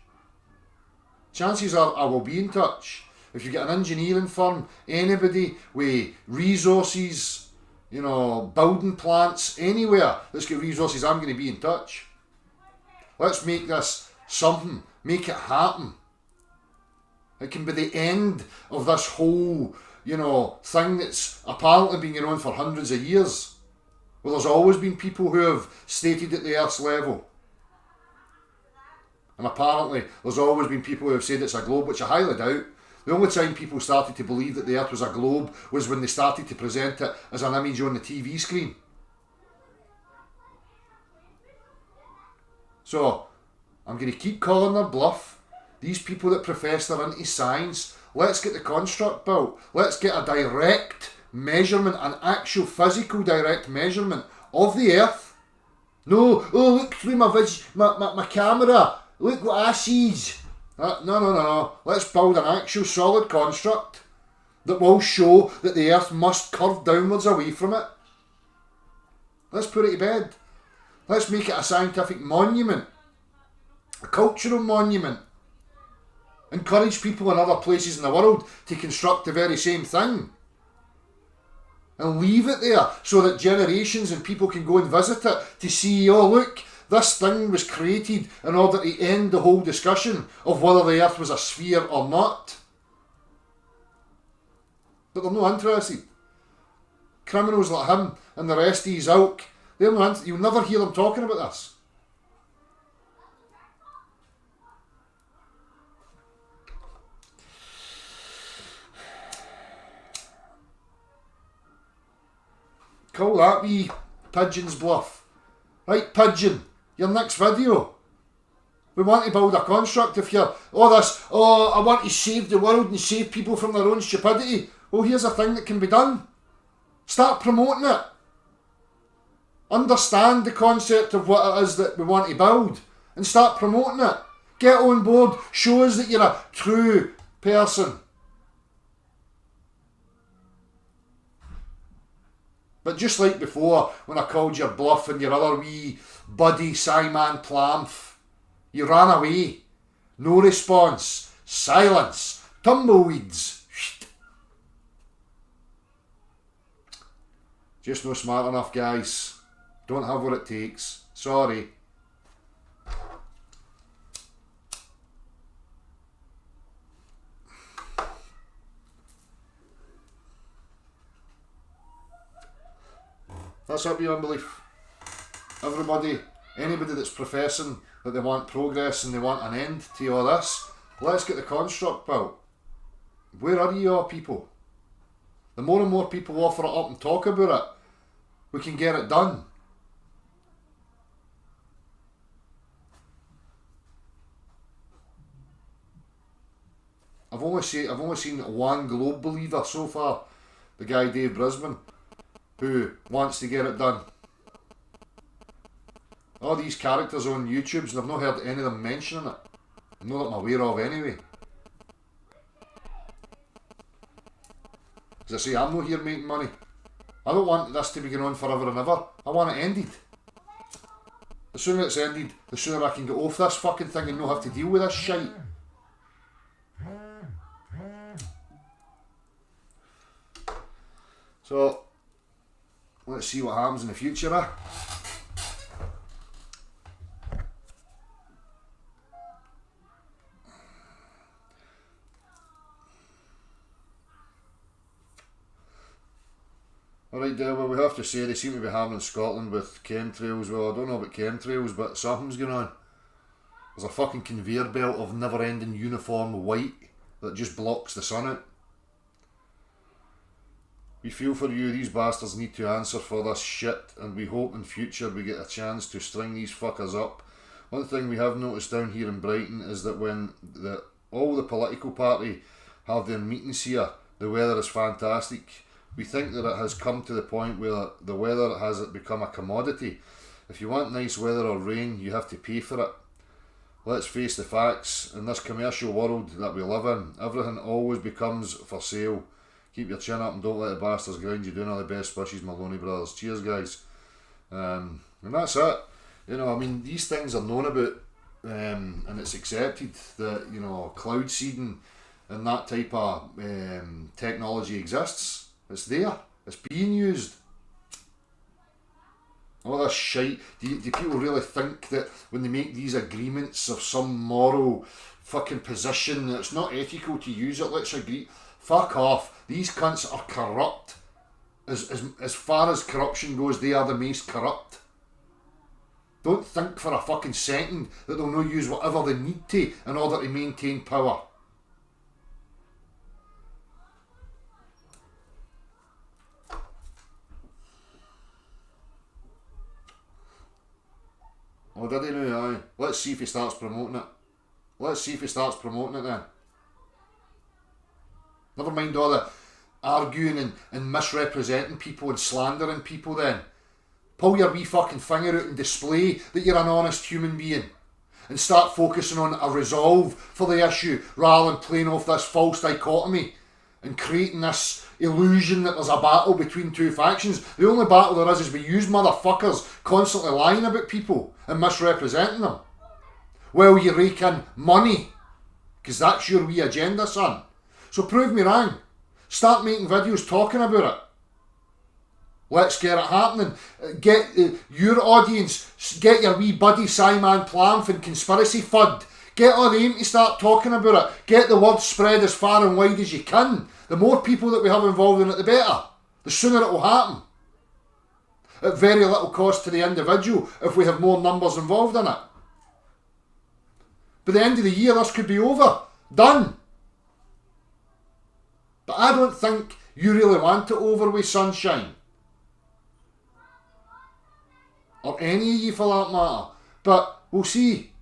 A: Chances are I will be in touch. If you get an engineering firm, anybody with resources, building plants, anywhere that's got resources, I'm going to be in touch. Let's make this something, make it happen. It can be the end of this whole, thing that's apparently been going on for hundreds of years. Well, there's always been people who have stated at the Earth's level. And apparently there's always been people who have said it's a globe, which I highly doubt. The only time people started to believe that the Earth was a globe was when they started to present it as an image on the TV screen. So, I'm going to keep calling their bluff. These people that profess they're into science, let's get the construct built. Let's get a direct measurement, an actual physical direct measurement of the Earth. No, look through my camera. Look what I see. No. Let's build an actual solid construct that will show that the Earth must curve downwards away from it. Let's put it to bed. Let's make it a scientific monument, a cultural monument. Encourage people in other places in the world to construct the very same thing. And leave it there so that generations and people can go and visit it to see, oh look, this thing was created in order to end the whole discussion of whether the Earth was a sphere or not. But they're not interested. Criminals like him and the rest of his ilk, you'll never hear them talking about this. Call that wee Pigeon's bluff. Right, Pigeon, your next video. We want to build a construct. If you're, I want to save the world and save people from their own stupidity. Well, here's a thing that can be done. Start promoting it. Understand the concept of what it is that we want to build. and start promoting it. Get on board. Show us that you're a true person. But just like before, when I called your bluff and your other wee buddy Simon Plamf, you ran away. No response. Silence. Tumbleweeds. Just not smart enough, guys. Don't have what it takes. Sorry. That's up beyond belief. Everybody, anybody that's professing that they want progress and they want an end to all this, let's get the construct built. Where are you all people? The more and more people offer it up and talk about it, we can get it done. I've only seen one globe believer so far, the guy Dave Brisbane, who wants to get it done. All these characters on YouTubes, and I've not heard any of them mentioning it. Not that I'm aware of anyway. As I say, I'm not here making money. I don't want this to be going on forever and ever. I want it ended. The sooner it's ended, the sooner I can get off this fucking thing and not have to deal with this shite. So, let's see what happens in the future, eh? Alright, well, we have to say they seem to be having in Scotland with chemtrails. Well, I don't know about chemtrails, but something's going on. There's a fucking conveyor belt of never-ending uniform white that just blocks the sun out. We feel for you, these bastards need to answer for this shit, and we hope in future we get a chance to string these fuckers up. One thing we have noticed down here in Brighton is that when all the political party have their meetings here, the weather is fantastic. We think that it has come to the point where the weather has become a commodity. If you want nice weather or rain, you have to pay for it. Let's face the facts, in this commercial world that we live in, everything always becomes for sale. Keep your chin up and don't let the bastards grind you down. All the best wishes, Maloney Brothers. Cheers, guys. And that's it. You know, I mean, these things are known about, and it's accepted that, you know, cloud seeding and that type of technology exists. It's there. It's being used. All this shite. Do people really think that when they make these agreements of some moral fucking position that it's not ethical to use it? Let's agree. Fuck off. These cunts are corrupt. As far as corruption goes, they are the most corrupt. Don't think for a fucking second that they'll not use whatever they need to in order to maintain power. Oh, did he now? Aye. Let's see if he starts promoting it. Let's see if he starts promoting it then. Never mind all the arguing and misrepresenting people and slandering people then. Pull your wee fucking finger out and display that you're an honest human being. And start focusing on a resolve for the issue rather than playing off this false dichotomy and creating this illusion that there's a battle between two factions. The only battle there is we use motherfuckers constantly lying about people and misrepresenting them. Well, you rake in money, because that's your wee agenda, son. So prove me wrong. Start making videos talking about it. Let's get it happening. Get your audience, get your wee buddy Simon Plamf and Conspiracy Fud. Get all them to start talking about it. Get the word spread as far and wide as you can. The more people that we have involved in it, the better. The sooner it will happen. At very little cost to the individual if we have more numbers involved in it. By the end of the year, this could be over. Done. But I don't think you really want it over with sunshine. Or any of you for that matter. But we'll see.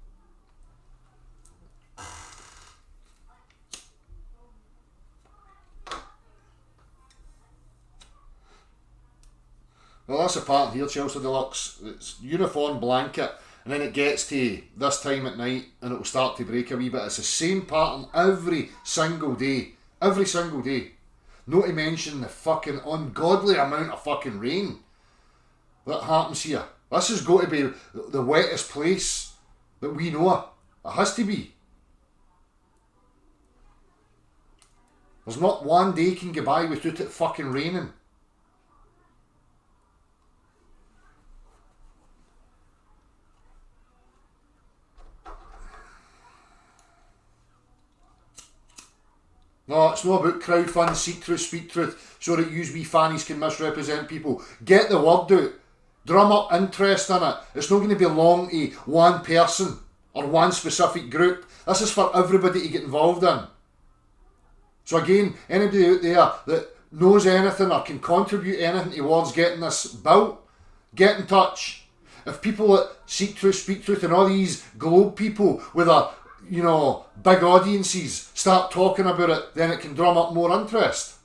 A: Well, that's a part here, Chelsea Deluxe. It's uniform blanket and then it gets to this time at night and it'll start to break a wee bit. It's the same pattern every single day. Every single day. Not to mention the fucking ungodly amount of fucking rain that happens here. This has got to be the wettest place that we know of. It has to be. There's not one day can go by without it fucking raining. No, it's not about crowdfund, seek truth, speak truth, so that yous wee fannies can misrepresent people. Get the word out. Drum up interest in it. It's not going to belong to one person or one specific group. This is for everybody to get involved in. So again, anybody out there that knows anything or can contribute anything towards getting this built, get in touch. If people that seek truth, speak truth, and all these globe people with a, you know, big audiences start talking about it, then it can drum up more interest.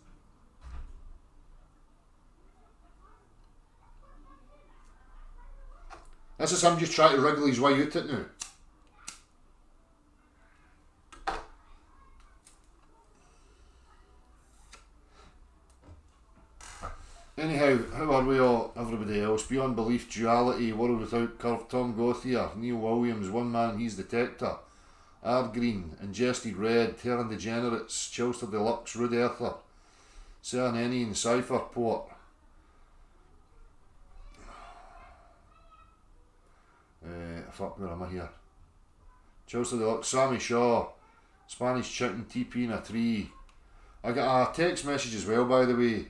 A: This is him just trying to wriggle his way out it now. Anyhow, how are we all, everybody else? Beyond Belief, Duality, World Without Curve, Tom Gauthier, Neil Williams, One Man, He's Detector, Ard Green, Ingested Red, Terran Degenerates, Chilster Deluxe, Rude Earther, Cern Enian, Cypher Port, fuck, where am I here? Chilster Deluxe, Sammy Shaw, Spanish Chicken, TP in a Tree. I got a text message as well, by the way.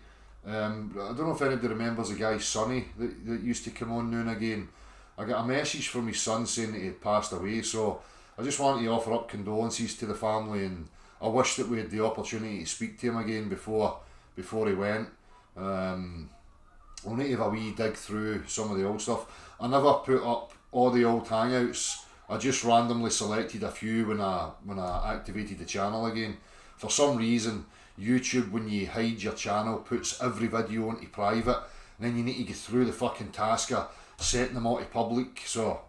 A: I don't know if anybody remembers the guy Sonny that used to come on now and again. I got a message from his son saying that he had passed away, so I just wanted to offer up condolences to the family, and I wish that we had the opportunity to speak to him again before he went. We'll need to have a wee dig through some of the old stuff. I never put up all the old hangouts. I just randomly selected a few when I activated the channel again. For some reason, YouTube, when you hide your channel, puts every video onto private, and then you need to get through the fucking task of setting them all to public, so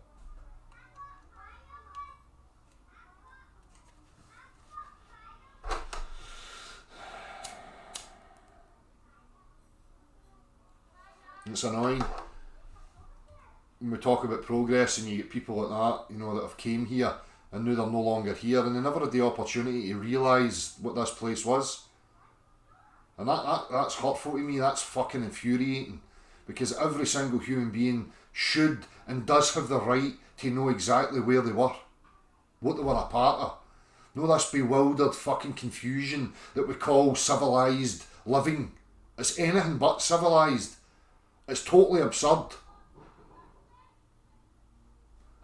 A: it's annoying when we talk about progress and you get people like that, you know, that have came here and now they're no longer here and they never had the opportunity to realise what this place was. And that's hurtful to me. That's fucking infuriating, because every single human being should and does have the right to know exactly where they were, what they were a part of. No, this bewildered fucking confusion that we call civilised living. It's anything but civilised. It's totally absurd.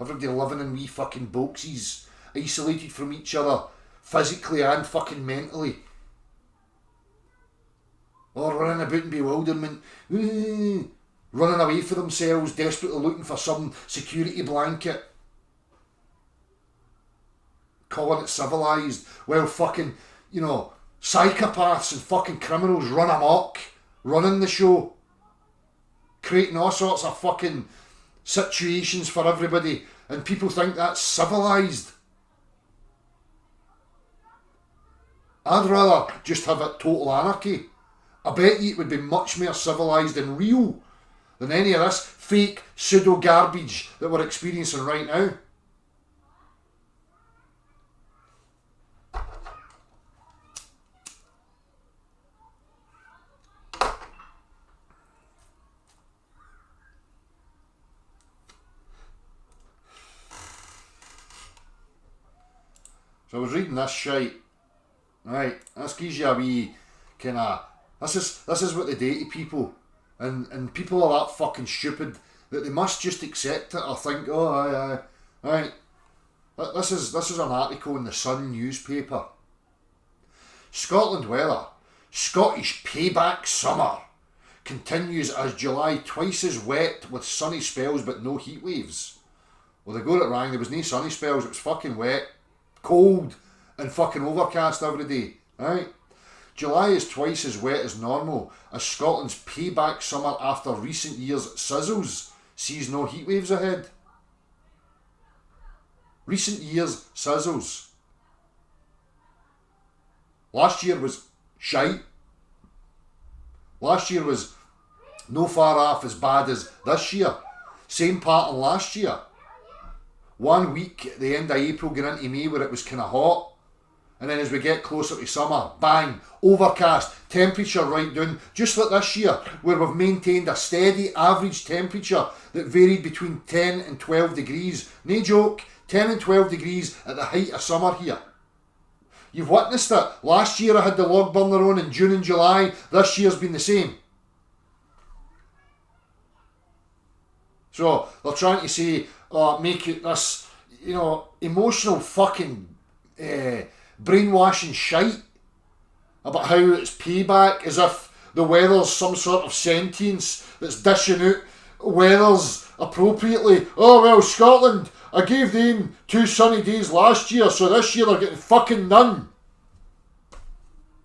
A: Everybody living in wee fucking boxes, isolated from each other, physically and fucking mentally. Or running about in bewilderment, running away for themselves, desperately looking for some security blanket. Calling it civilised, while fucking, you know, psychopaths and fucking criminals run amok, running the show, creating all sorts of fucking situations for everybody, and people think that's civilised. I'd rather just have it total anarchy. I bet you it would be much more civilised and real than any of this fake pseudo garbage that we're experiencing right now. So I was reading this shite. Right, this gives you a wee kind of, this is what they do to people, and people are that fucking stupid that they must just accept it or think, oh aye. Right, this is an article in the Sun newspaper. Scotland weather, Scottish payback summer continues as July twice as wet with sunny spells but no heat waves. Well, they got it wrong. There was no sunny spells. It was fucking wet, cold and fucking overcast every day, right? July is twice as wet as normal as Scotland's payback summer after recent years' sizzles sees no heat waves ahead. Recent years sizzles. Last year was shite. Last year was no far off as bad as this year. Same pattern last year. 1 week at the end of April going into May where it was kind of hot. And then as we get closer to summer, bang, overcast, temperature right down. Just like this year where we've maintained a steady average temperature that varied between 10 and 12 degrees. No joke, 10 and 12 degrees at the height of summer here. You've witnessed it. Last year I had the log burner on in June and July. This year's been the same. So they're trying to say, make it this, emotional fucking brainwashing shite about how it's payback, as if the weather's some sort of sentience that's dishing out weathers appropriately. Oh well, Scotland, I gave them 2 sunny days last year, so this year they're getting fucking none.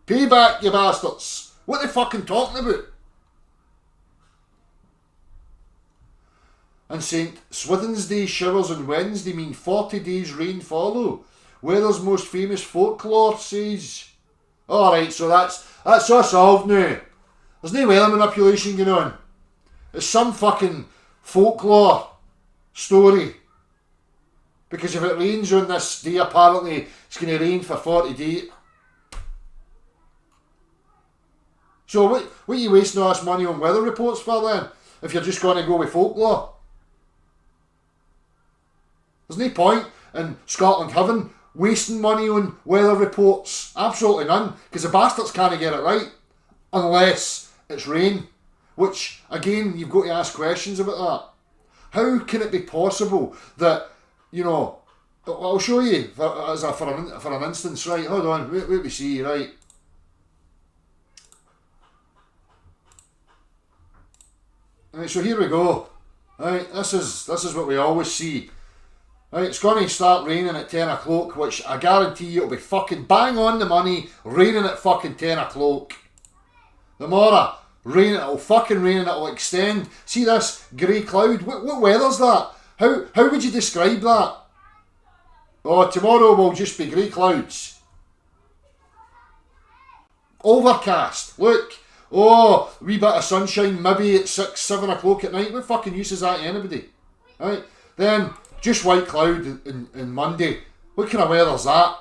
A: Payback, you bastards. What are they fucking talking about? And St. Swithin's Day showers on Wednesday mean 40 days rain follow. Weather's most famous folklore says. Alright, so that's all solved now. There's no weather manipulation going on. It's some fucking folklore story. Because if it rains on this day, apparently it's going to rain for 40 days. So what are you wasting all this money on weather reports for then? If you're just going to go with folklore? There's no point in Scotland having wasting money on weather reports. Absolutely none. Because the bastards can't get it right. Unless it's rain. Which, again, you've got to ask questions about that. How can it be possible that, I'll show you for an instance, right? Hold on, wait we see, right? Right, so here we go. Right, this is what we always see. Right, it's going to start raining at 10 o'clock, which I guarantee you it'll be fucking bang on the money, raining at fucking 10 o'clock. Tomorrow, raining, it'll fucking rain and it'll extend. See this grey cloud? What weather's that? How would you describe that? Oh, tomorrow will just be grey clouds. Overcast, look. Oh, a wee bit of sunshine, maybe at 6, 7 o'clock at night. What fucking use is that to anybody? Right, then just white cloud in Monday. What kind of weather's that?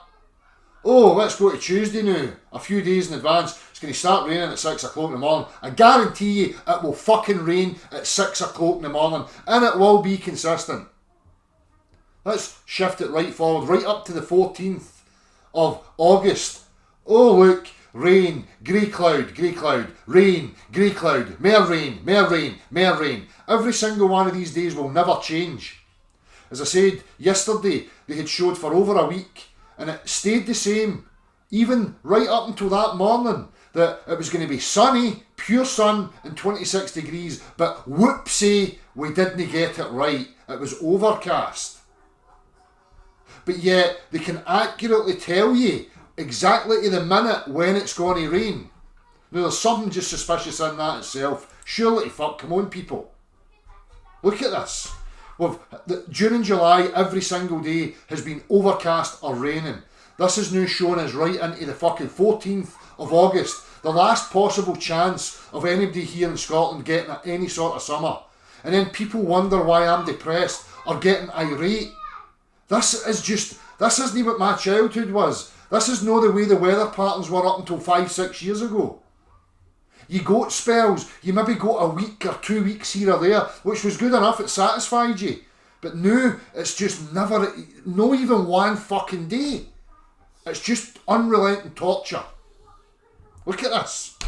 A: Oh, let's go to Tuesday now. A few days in advance. It's going to start raining at 6 o'clock in the morning. I guarantee you it will fucking rain at 6 o'clock in the morning. And it will be consistent. Let's shift it right forward. Right up to the 14th of August. Oh look. Rain, grey cloud, rain, grey cloud, more rain, more rain, more rain. Every single one of these days will never change. As I said, yesterday they had showed for over a week and it stayed the same, even right up until that morning, that it was going to be sunny, pure sun and 26 degrees, but whoopsie, we didn't get it right. It was overcast. But yet they can accurately tell you exactly to the minute when it's going to rain. Now there's something just suspicious in that itself. Surely to fuck, come on people. Look at this. June and July, every single day has been overcast or raining. This is now shown as right into the fucking 14th of August. The last possible chance of anybody here in Scotland getting any sort of summer. And then people wonder why I'm depressed or getting irate. This isn't what my childhood was. This is not the way the weather patterns were up until 5-6 years ago. You got spells, you maybe got a week or 2 weeks here or there, which was good enough, it satisfied you. But now, it's just never, not even one fucking day. It's just unrelenting torture. Look at this. I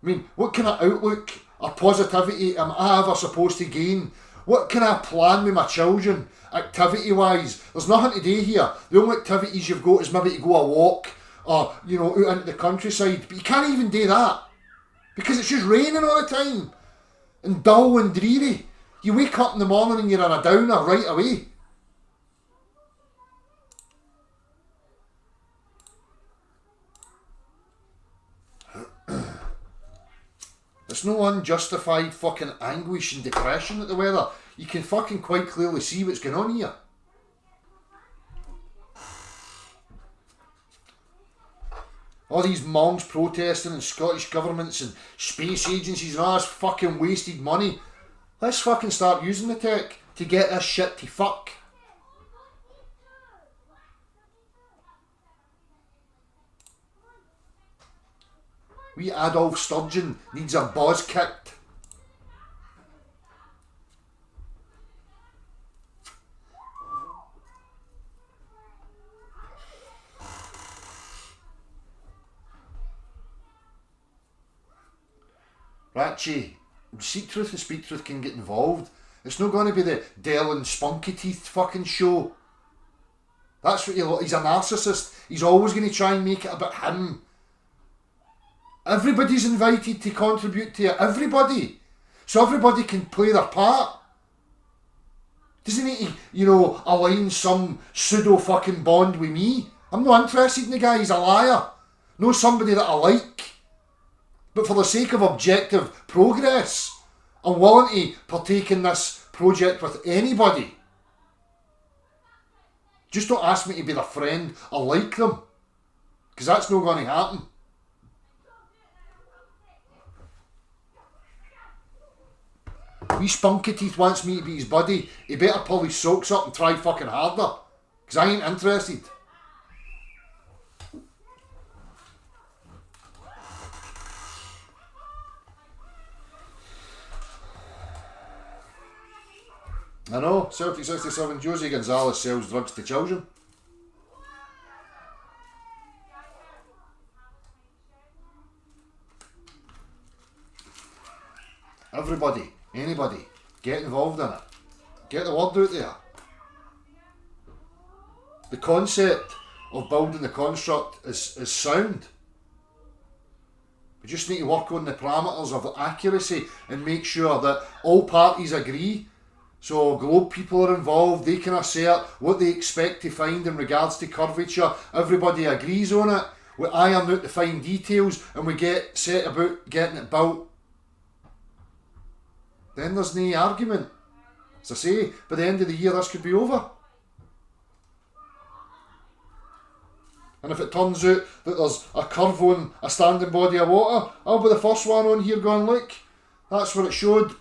A: mean, what kind of outlook or positivity am I ever supposed to gain? What can I plan with my children, activity-wise? There's nothing to do here. The only activities you've got is maybe to go a walk or, out into the countryside. But you can't even do that because it's just raining all the time and dull and dreary. You wake up in the morning and you're in a downer right away. It's no unjustified fucking anguish and depression at the weather. You can fucking quite clearly see what's going on here. All these monks protesting and Scottish governments and space agencies and all this fucking wasted money. Let's fucking start using the tech to get this shit to fuck. Wee Adolf Sturgeon needs a buzz kicked. Ratchy, Seek Truth and Speak Truth can get involved. It's not going to be the Dell and Spunky Teeth fucking show. That's what he's a narcissist. He's always going to try and make it about him. Everybody's invited to contribute to it. Everybody. So everybody can play their part. Doesn't need to, align some pseudo fucking bond with me. I'm not interested in the guy. He's a liar. No somebody that I like. But for the sake of objective progress, I'm willing to partake in this project with anybody. Just don't ask me to be their friend or like them, because that's not going to happen. Wee Spunky Teeth wants me to be his buddy. He better pull his socks up and try fucking harder, because I ain't interested. I know, Celtic 67, Josie Gonzalez sells drugs to children. Everybody, anybody, get involved in it. Get the word out there. The concept of building the construct is sound. We just need to work on the parameters of accuracy and make sure that all parties agree. So globe people are involved, they can assert what they expect to find in regards to curvature. Everybody agrees on it. We iron out the fine details and we get set about getting it built. Then there's no argument. As I say, by the end of the year this could be over. And if it turns out that there's a curve on a standing body of water, I'll be the first one on here going, look, that's what it showed,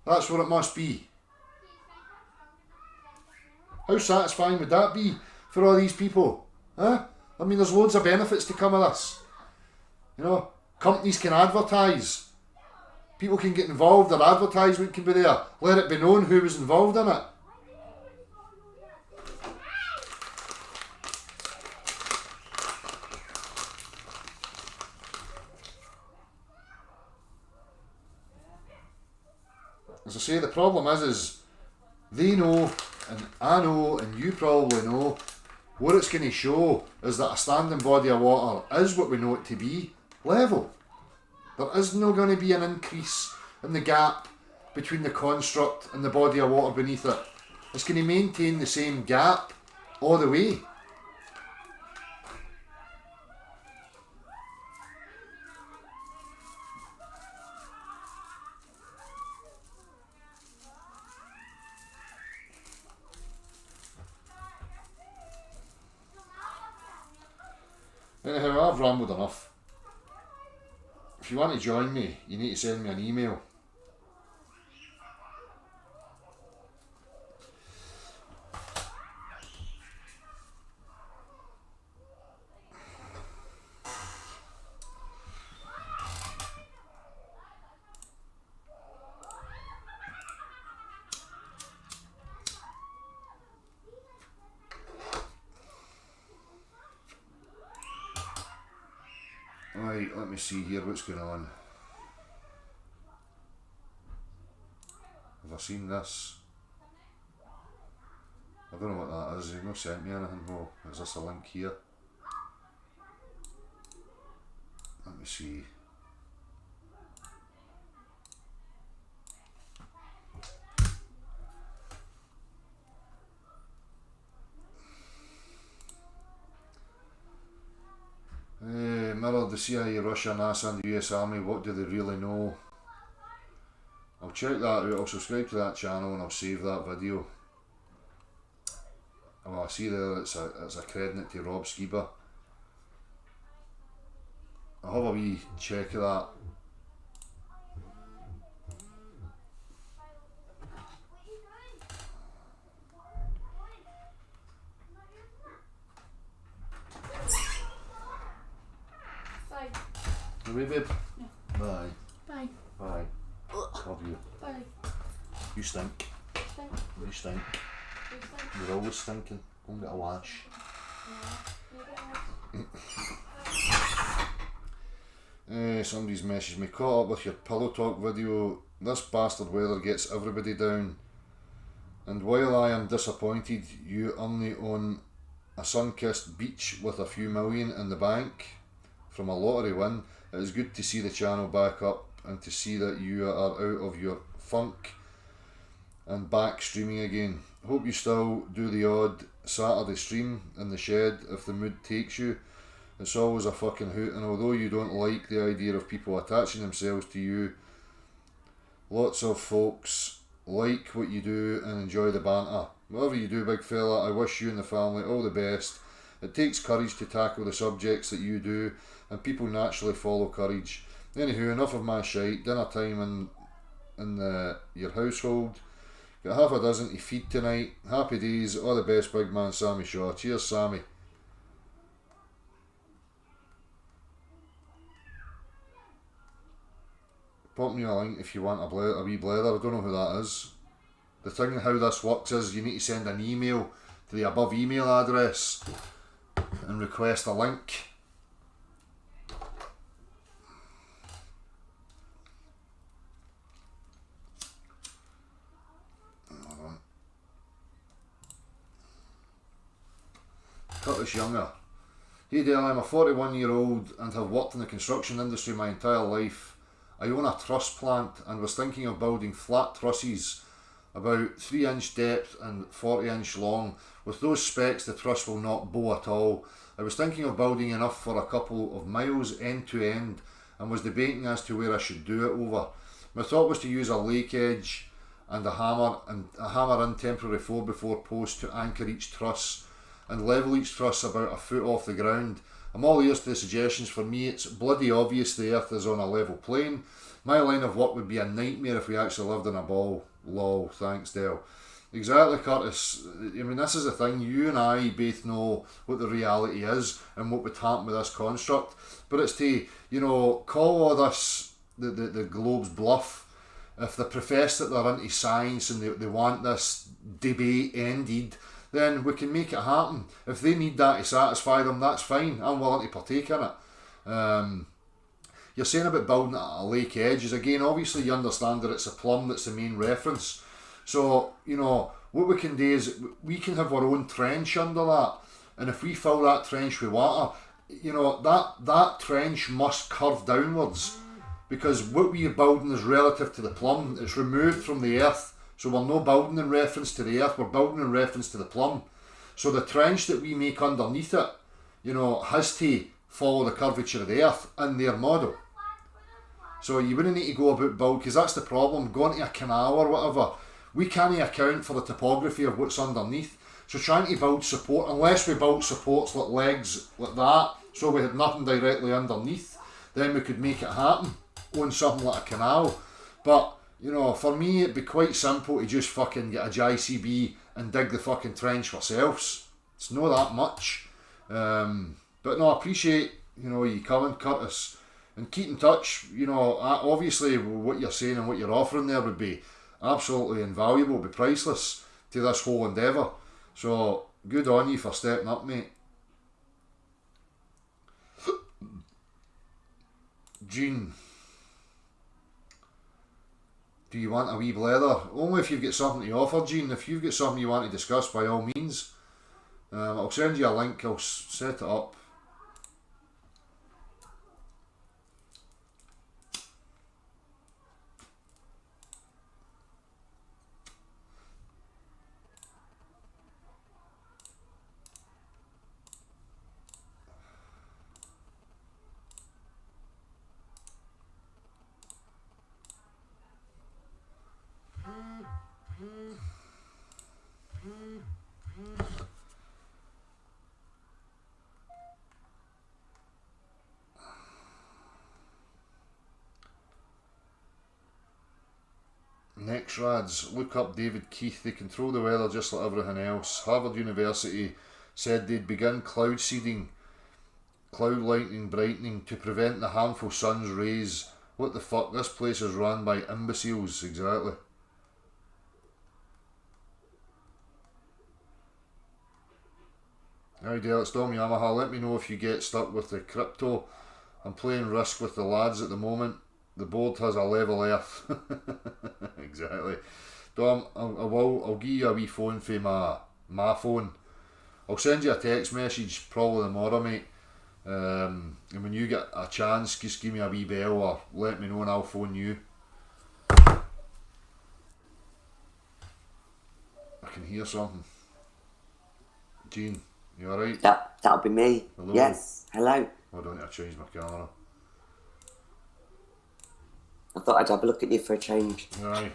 A: that's what it must be. How satisfying would that be for all these people? Huh? I mean, there's loads of benefits to come of this. Companies can advertise. People can get involved, their advertisement can be there. Let it be known who was involved in it. As I say, the problem is they know, and I know, and you probably know, what it's going to show is that a standing body of water is what we know it to be, level. There is not going to be an increase in the gap between the construct and the body of water beneath it. It's going to maintain the same gap all the way. Anyhow, I've rambled enough. If you want to join me, you need to send me an email. Right, let me see here what's going on. Have I seen this? I don't know what that is. You've not sent me anything. Oh, is this a link here? Let me see. Mirror, the CIA, Russia, NASA and the US Army, what do they really know? I'll check that out, I'll subscribe to that channel and I'll save that video. Well, I see there it's a credit to Rob Skiba. I'll have a wee check of that.
B: Bye.
A: Away, babe?
B: Yeah.
A: Bye.
B: Bye.
A: Bye. Love you.
B: Bye.
A: You stink.
B: Stink.
A: You stink.
B: You stink.
A: You're always stinking. Go and get a wash. Somebody's messaged me. Caught up with your pillow talk video. This bastard weather gets everybody down. And while I am disappointed you only own a sun-kissed beach with a few million in the bank from a lottery win, it is good to see the channel back up and to see that you are out of your funk and back streaming again. Hope you still do the odd Saturday stream in the shed if the mood takes you. It's always a fucking hoot, and although you don't like the idea of people attaching themselves to you, lots of folks like what you do and enjoy the banter. Whatever you do, big fella, I wish you and the family all the best. It takes courage to tackle the subjects that you do, and people naturally follow courage. Anywho, enough of my shite. Dinner time in your household. Got half a dozen to feed tonight. Happy days. All the best, big man Sammy Shaw. Cheers, Sammy. Pop me a link if you want a wee blether. I don't know who that is. The thing how this works is you need to send an email to the above email address and request a link. Curtis Younger. Hey Dale, I'm a 41-year-old and have worked in the construction industry my entire life. I own a truss plant and was thinking of building flat trusses about 3-inch depth and 40-inch long. With those specs the truss will not bow at all. I was thinking of building enough for a couple of miles end to end and was debating as to where I should do it over. My thought was to use a lake edge and a hammer in temporary 4x4 post to anchor each truss and level each truss about a foot off the ground. I'm all ears to the suggestions. For me it's bloody obvious the earth is on a level plane. My line of work would be a nightmare if we actually lived in a ball. Lol, thanks Dale. Exactly, Curtis. I mean, this is the thing, you and I both know what the reality is and what would happen with this construct, but it's to, call all this the Globe's bluff. If they profess that they're into science and they want this debate ended, then we can make it happen. If they need that to satisfy them, that's fine. I'm willing to partake in it. You're saying about building at a lake edge is, again, obviously you understand that it's a plumb that's the main reference. So, what we can do is we can have our own trench under that. And if we fill that trench with water, that trench must curve downwards. Because what we are building is relative to the plumb. It's removed from the earth. So we're not building in reference to the earth, we're building in reference to the plumb. So the trench that we make underneath it, has to follow the curvature of the earth in their model. So you wouldn't need to go about build, because that's the problem, going to a canal or whatever, we can't account for the topography of what's underneath. So trying to build support, unless we built supports like legs like that, so we had nothing directly underneath, then we could make it happen on something like a canal. But for me it'd be quite simple to just fucking get a JCB and dig the fucking trench ourselves. It's not that much. But no, I appreciate, you coming, Curtis. And keep in touch. Obviously what you're saying and what you're offering there would be absolutely invaluable, would be priceless to this whole endeavour. So good on you for stepping up, mate. Gene. Do you want a wee blether? Only if you've got something to offer, Gene. If you've got something you want to discuss, by all means. I'll send you a link, I'll set it up. X-Rads, look up David Keith. They control the weather just like everything else. Harvard University said they'd begin cloud seeding, cloud lightning brightening to prevent the harmful sun's rays. What the fuck? This place is run by imbeciles, exactly. Hi Dale, it's Dom Yamaha. Let me know if you get stuck with the crypto. I'm playing Risk with the lads at the moment. The board has a level F. Exactly. Dom, I'll give you a wee phone for my phone. I'll send you a text message probably tomorrow, mate. And when you get a chance, just give me a wee bell or let me know and I'll phone you. I can hear something. Jean, you alright?
B: That'll be me.
A: Hello.
B: Yes, hello.
A: Hold on, I change my camera.
B: I thought I'd have a look at you for a change.
A: Aye.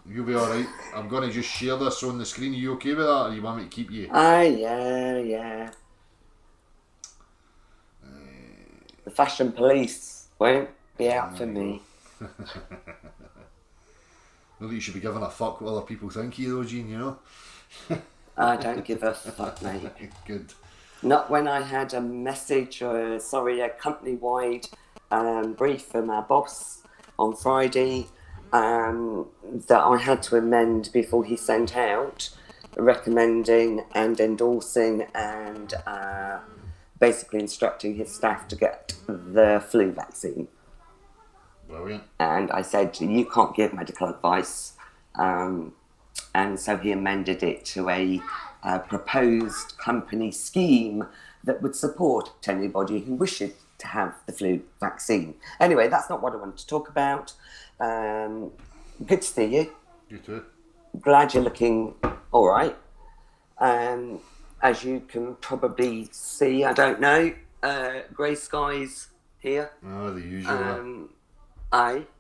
A: You'll be alright. I'm going to just share this on the screen. Are you okay with that or you want me to keep you?
B: Aye, yeah. The fashion police won't be out for me.
A: Not that you should be giving a fuck what other people think of you though, Jean, you know?
B: I don't give a fuck, mate.
A: Good.
B: Not when I had a message, a company-wide brief from our boss on Friday that I had to amend before he sent out, recommending and endorsing and basically instructing his staff to get the flu vaccine.
A: Brilliant.
B: And I said, you can't give medical advice. And so he amended it to a proposed company scheme that would support anybody who wishes to have the flu vaccine. Anyway, that's not what I wanted to talk about. Good to see you.
A: You too.
B: Glad you're looking all right. As you can probably see, I don't know, grey skies here.
A: Oh, the usual.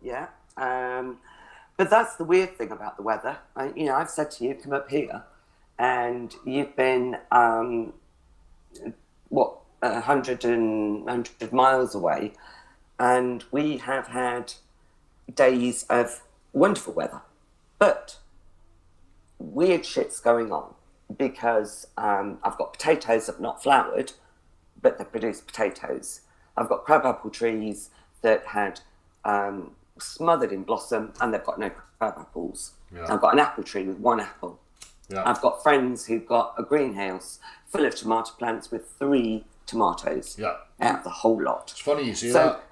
B: Yeah. But that's the weird thing about the weather. I've said to you, come up here, and you've been, 100 miles away, and we have had days of wonderful weather. But weird shit's going on because I've got potatoes that have not flowered, but they produce potatoes. I've got crabapple trees that had smothered in blossom and they've got no crab apples. Yeah. I've got an apple tree with one apple. Yeah. I've got friends who've got a greenhouse full of tomato plants with 3 tomatoes. Yeah. Out of the whole lot.
A: It's funny you say that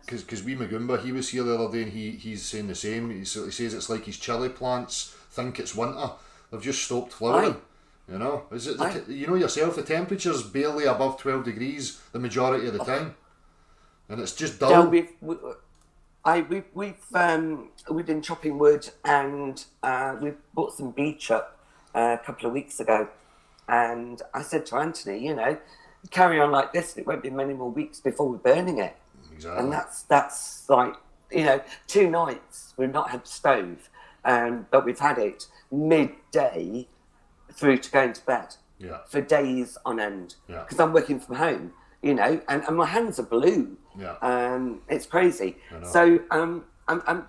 A: because wee Magumba, he was here the other day and he's saying the same. He says it's like his chilli plants think it's winter. They've just stopped flowering. You know, is it? You know yourself, the temperature's barely above 12 degrees the majority of the time, and it's just dull.
B: We've been chopping wood and we bought some beech up a couple of weeks ago, and I said to Anthony, carry on like this, it won't be many more weeks before we're burning it. Exactly. And that's like 2 nights we've not had stove, but we've had it midday through to going to bed for days on end because I'm working from home, and my hands are blue. It's crazy. So a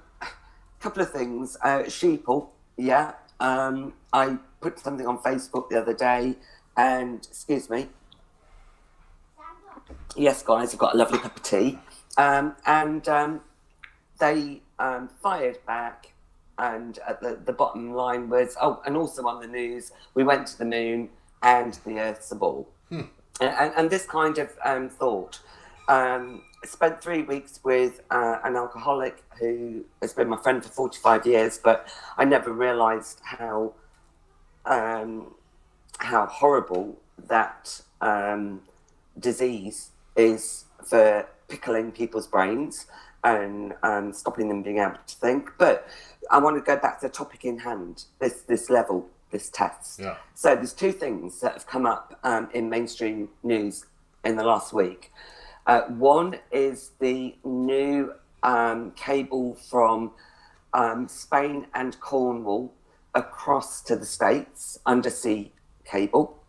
B: couple of things. Sheeple, I put something on Facebook the other day, and excuse me. Yes, guys, I've got a lovely cup of tea, and they fired back. And the bottom line was, and also on the news, we went to the moon and the Earth's a ball. And this kind of thought. Spent 3 weeks with an alcoholic who has been my friend for 45 years, but I never realised how horrible that disease is for pickling people's brains and stopping them being able to think. But I want to go back to the topic in hand, this level, this test. Yeah. So there's 2 things that have come up in mainstream news in the last week. One is the new cable from Spain and Cornwall across to the States, undersea cable,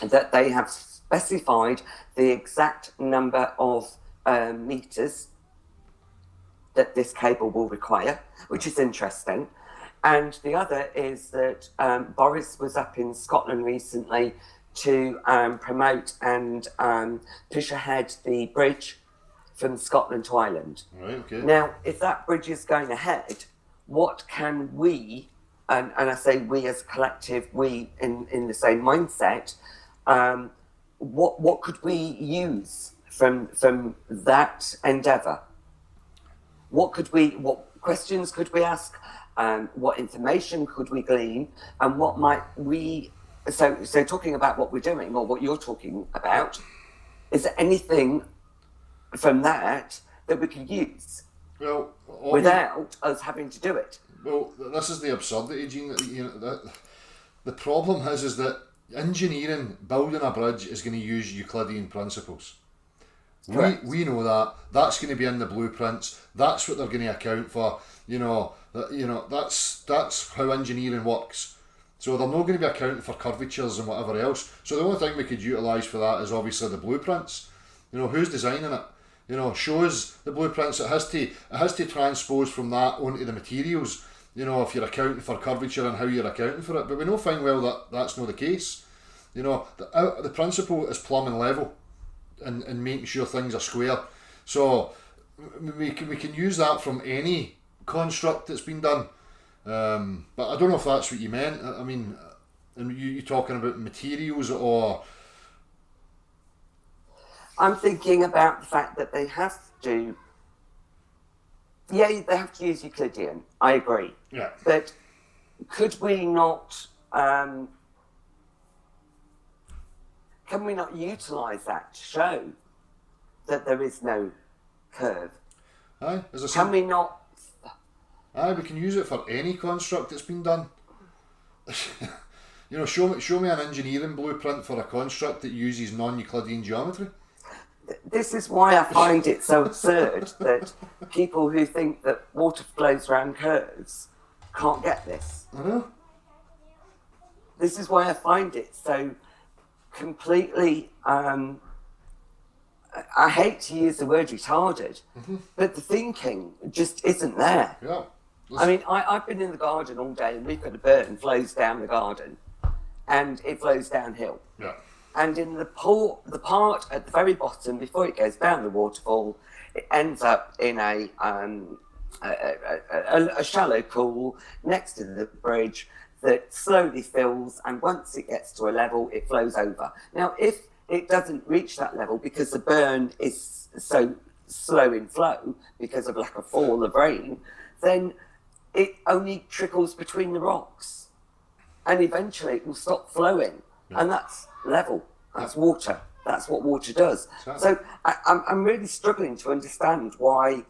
B: that they have specified the exact number of meters that this cable will require, which is interesting. And the other is that Boris was up in Scotland recently to promote and push ahead the bridge from Scotland to Ireland.
A: Right, okay.
B: Now, if that bridge is going ahead, what can we, and I say we as a collective, we in the same mindset, what could we use from that endeavour? What questions could we ask? What information could we glean? And what might we? So talking about what we're doing or what you're talking about, is there anything from that we could use?
A: Well,
B: without us having to do it.
A: Well, this is the absurdity, Gene. The problem is that engineering, building a bridge, is going to use Euclidean principles. We know that. That's going to be in the blueprints. That's what they're going to account for. That's how engineering works. So they're not going to be accounting for curvatures and whatever else. So the only thing we could utilise for that is obviously the blueprints. Who's designing it? Shows the blueprints. It has to transpose from that onto the materials. If you're accounting for curvature and how you're accounting for it. But we know fine well that that's not the case. The principle is plumb and level, and making sure things are square. So we can use that from any construct that's been done. But I don't know if that's what you meant. I mean, you talking about materials or?
B: I'm thinking about the fact that they have to. Yeah, they have to use Euclidean. I agree.
A: Yeah.
B: But could we not? Can we not utilise that to show that there is no curve?
A: Aye, as I said.
B: Can we not?
A: Aye, we can use it for any construct that's been done. Show me an engineering blueprint for a construct that uses non-Euclidean geometry.
B: This is why I find it so absurd that people who think that water flows around curves can't get this.
A: I know.
B: This is why I find it so completely, I hate to use the word retarded, but the thinking just isn't there.
A: Yeah.
B: I mean, I've been in the garden all day and we've got a burn flows down the garden and it flows downhill.
A: Yeah.
B: And in the part at the very bottom, before it goes down the waterfall, it ends up in a shallow pool next to the bridge that slowly fills, and once it gets to a level, it flows over. Now, if it doesn't reach that level because the burn is so slow in flow because of lack of fall of rain, then it only trickles between the rocks, and eventually it will stop flowing, and that's level. That's water. That's what water does. So I'm really struggling to understand why.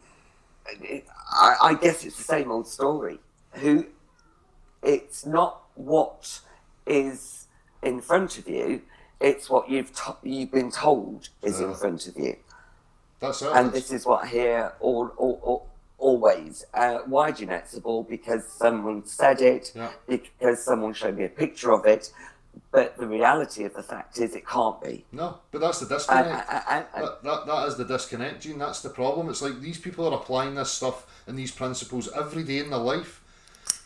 B: I guess it's the same old story. It's not what is in front of you. It's what you've been told is in front of you.
A: That's it.
B: And this is what I hear always. Why do you net the ball? Because someone said it.
A: Yeah.
B: Because someone showed me a picture of it. But the reality of the fact is it can't be.
A: No, but that's the disconnect. That is the disconnect, Gene. That's the problem. It's like these people are applying this stuff and these principles every day in their life.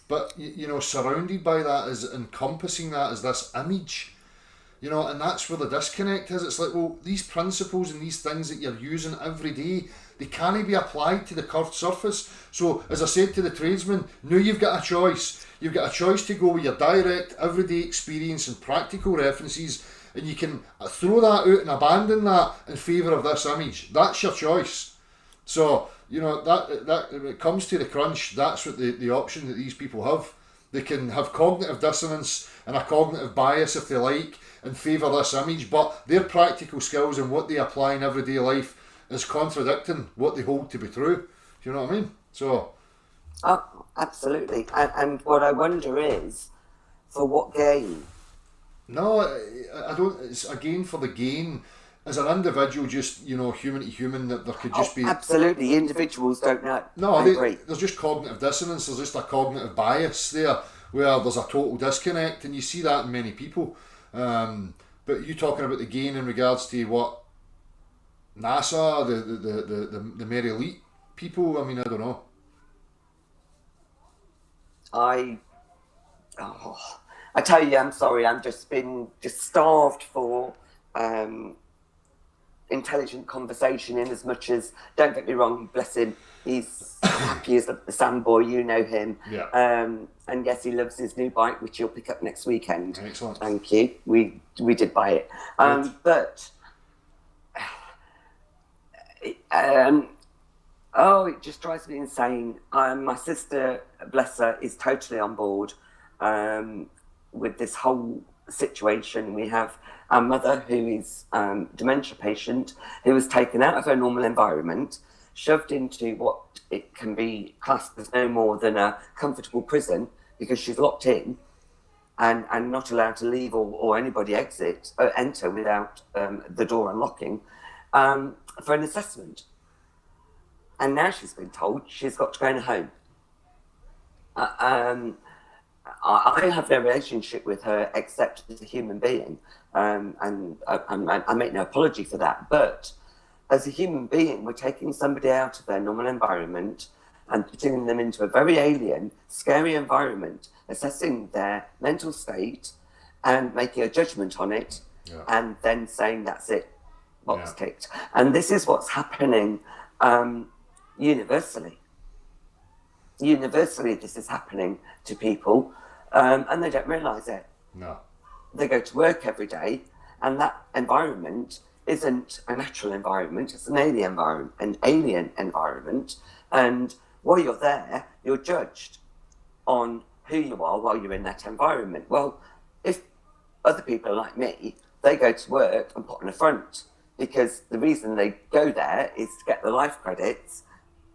A: But, surrounded by that is encompassing that as this image. And that's where the disconnect is. It's like, well, these principles and these things that you're using every day, they can't be applied to the curved surface. So, as I said to the tradesman, now you've got a choice. You've got a choice to go with your direct, everyday experience and practical references, and you can throw that out and abandon that in favour of this image. That's your choice. So, that when it comes to the crunch, that's what the option that these people have. They can have cognitive dissonance and a cognitive bias, if they like, in favour of this image, but their practical skills and what they apply in everyday life is contradicting what they hold to be true. Do you know what I mean? So.
B: Oh, absolutely. And what I wonder is, for what gain?
A: No, I don't. It's a gain for the gain. As an individual, just human to human, that there could just be.
B: Absolutely, individuals don't know.
A: No,
B: I agree.
A: There's just cognitive dissonance. There's just a cognitive bias there, where there's a total disconnect, and you see that in many people. But you talking about the gain in regards to what NASA, the mere elite people? I mean, I don't know.
B: I tell you, I'm sorry. I'm just starved for intelligent conversation. In as much as, don't get me wrong, bless him, he's happy as the sandboy. You know him.
A: Yeah.
B: And yes, he loves his new bike, which he'll pick up next weekend.
A: Excellent.
B: Thank you. We did buy it. But it just drives me insane. My sister, bless her, is totally on board with this whole situation. We have our mother, who is dementia patient, who was taken out of her normal environment, shoved into what it can be classed as no more than a comfortable prison, because she's locked in and not allowed to leave or anybody enter without the door unlocking, for an assessment. And now she's been told she's got to go in a home. I have no relationship with her except as a human being, and I make no apology for that. But as a human being, we're taking somebody out of their normal environment and putting them into a very alien, scary environment, assessing their mental state and making a judgment on it, and then saying that's it, box ticked. And this is what's happening universally. Universally, this is happening to people, and they don't realise it.
A: No.
B: They go to work every day, and that environment isn't a natural environment, it's an alien environment, and while you're there, you're judged on who you are while you're in that environment. Well, if other people are like me, they go to work and put on a front, because the reason they go there is to get the life credits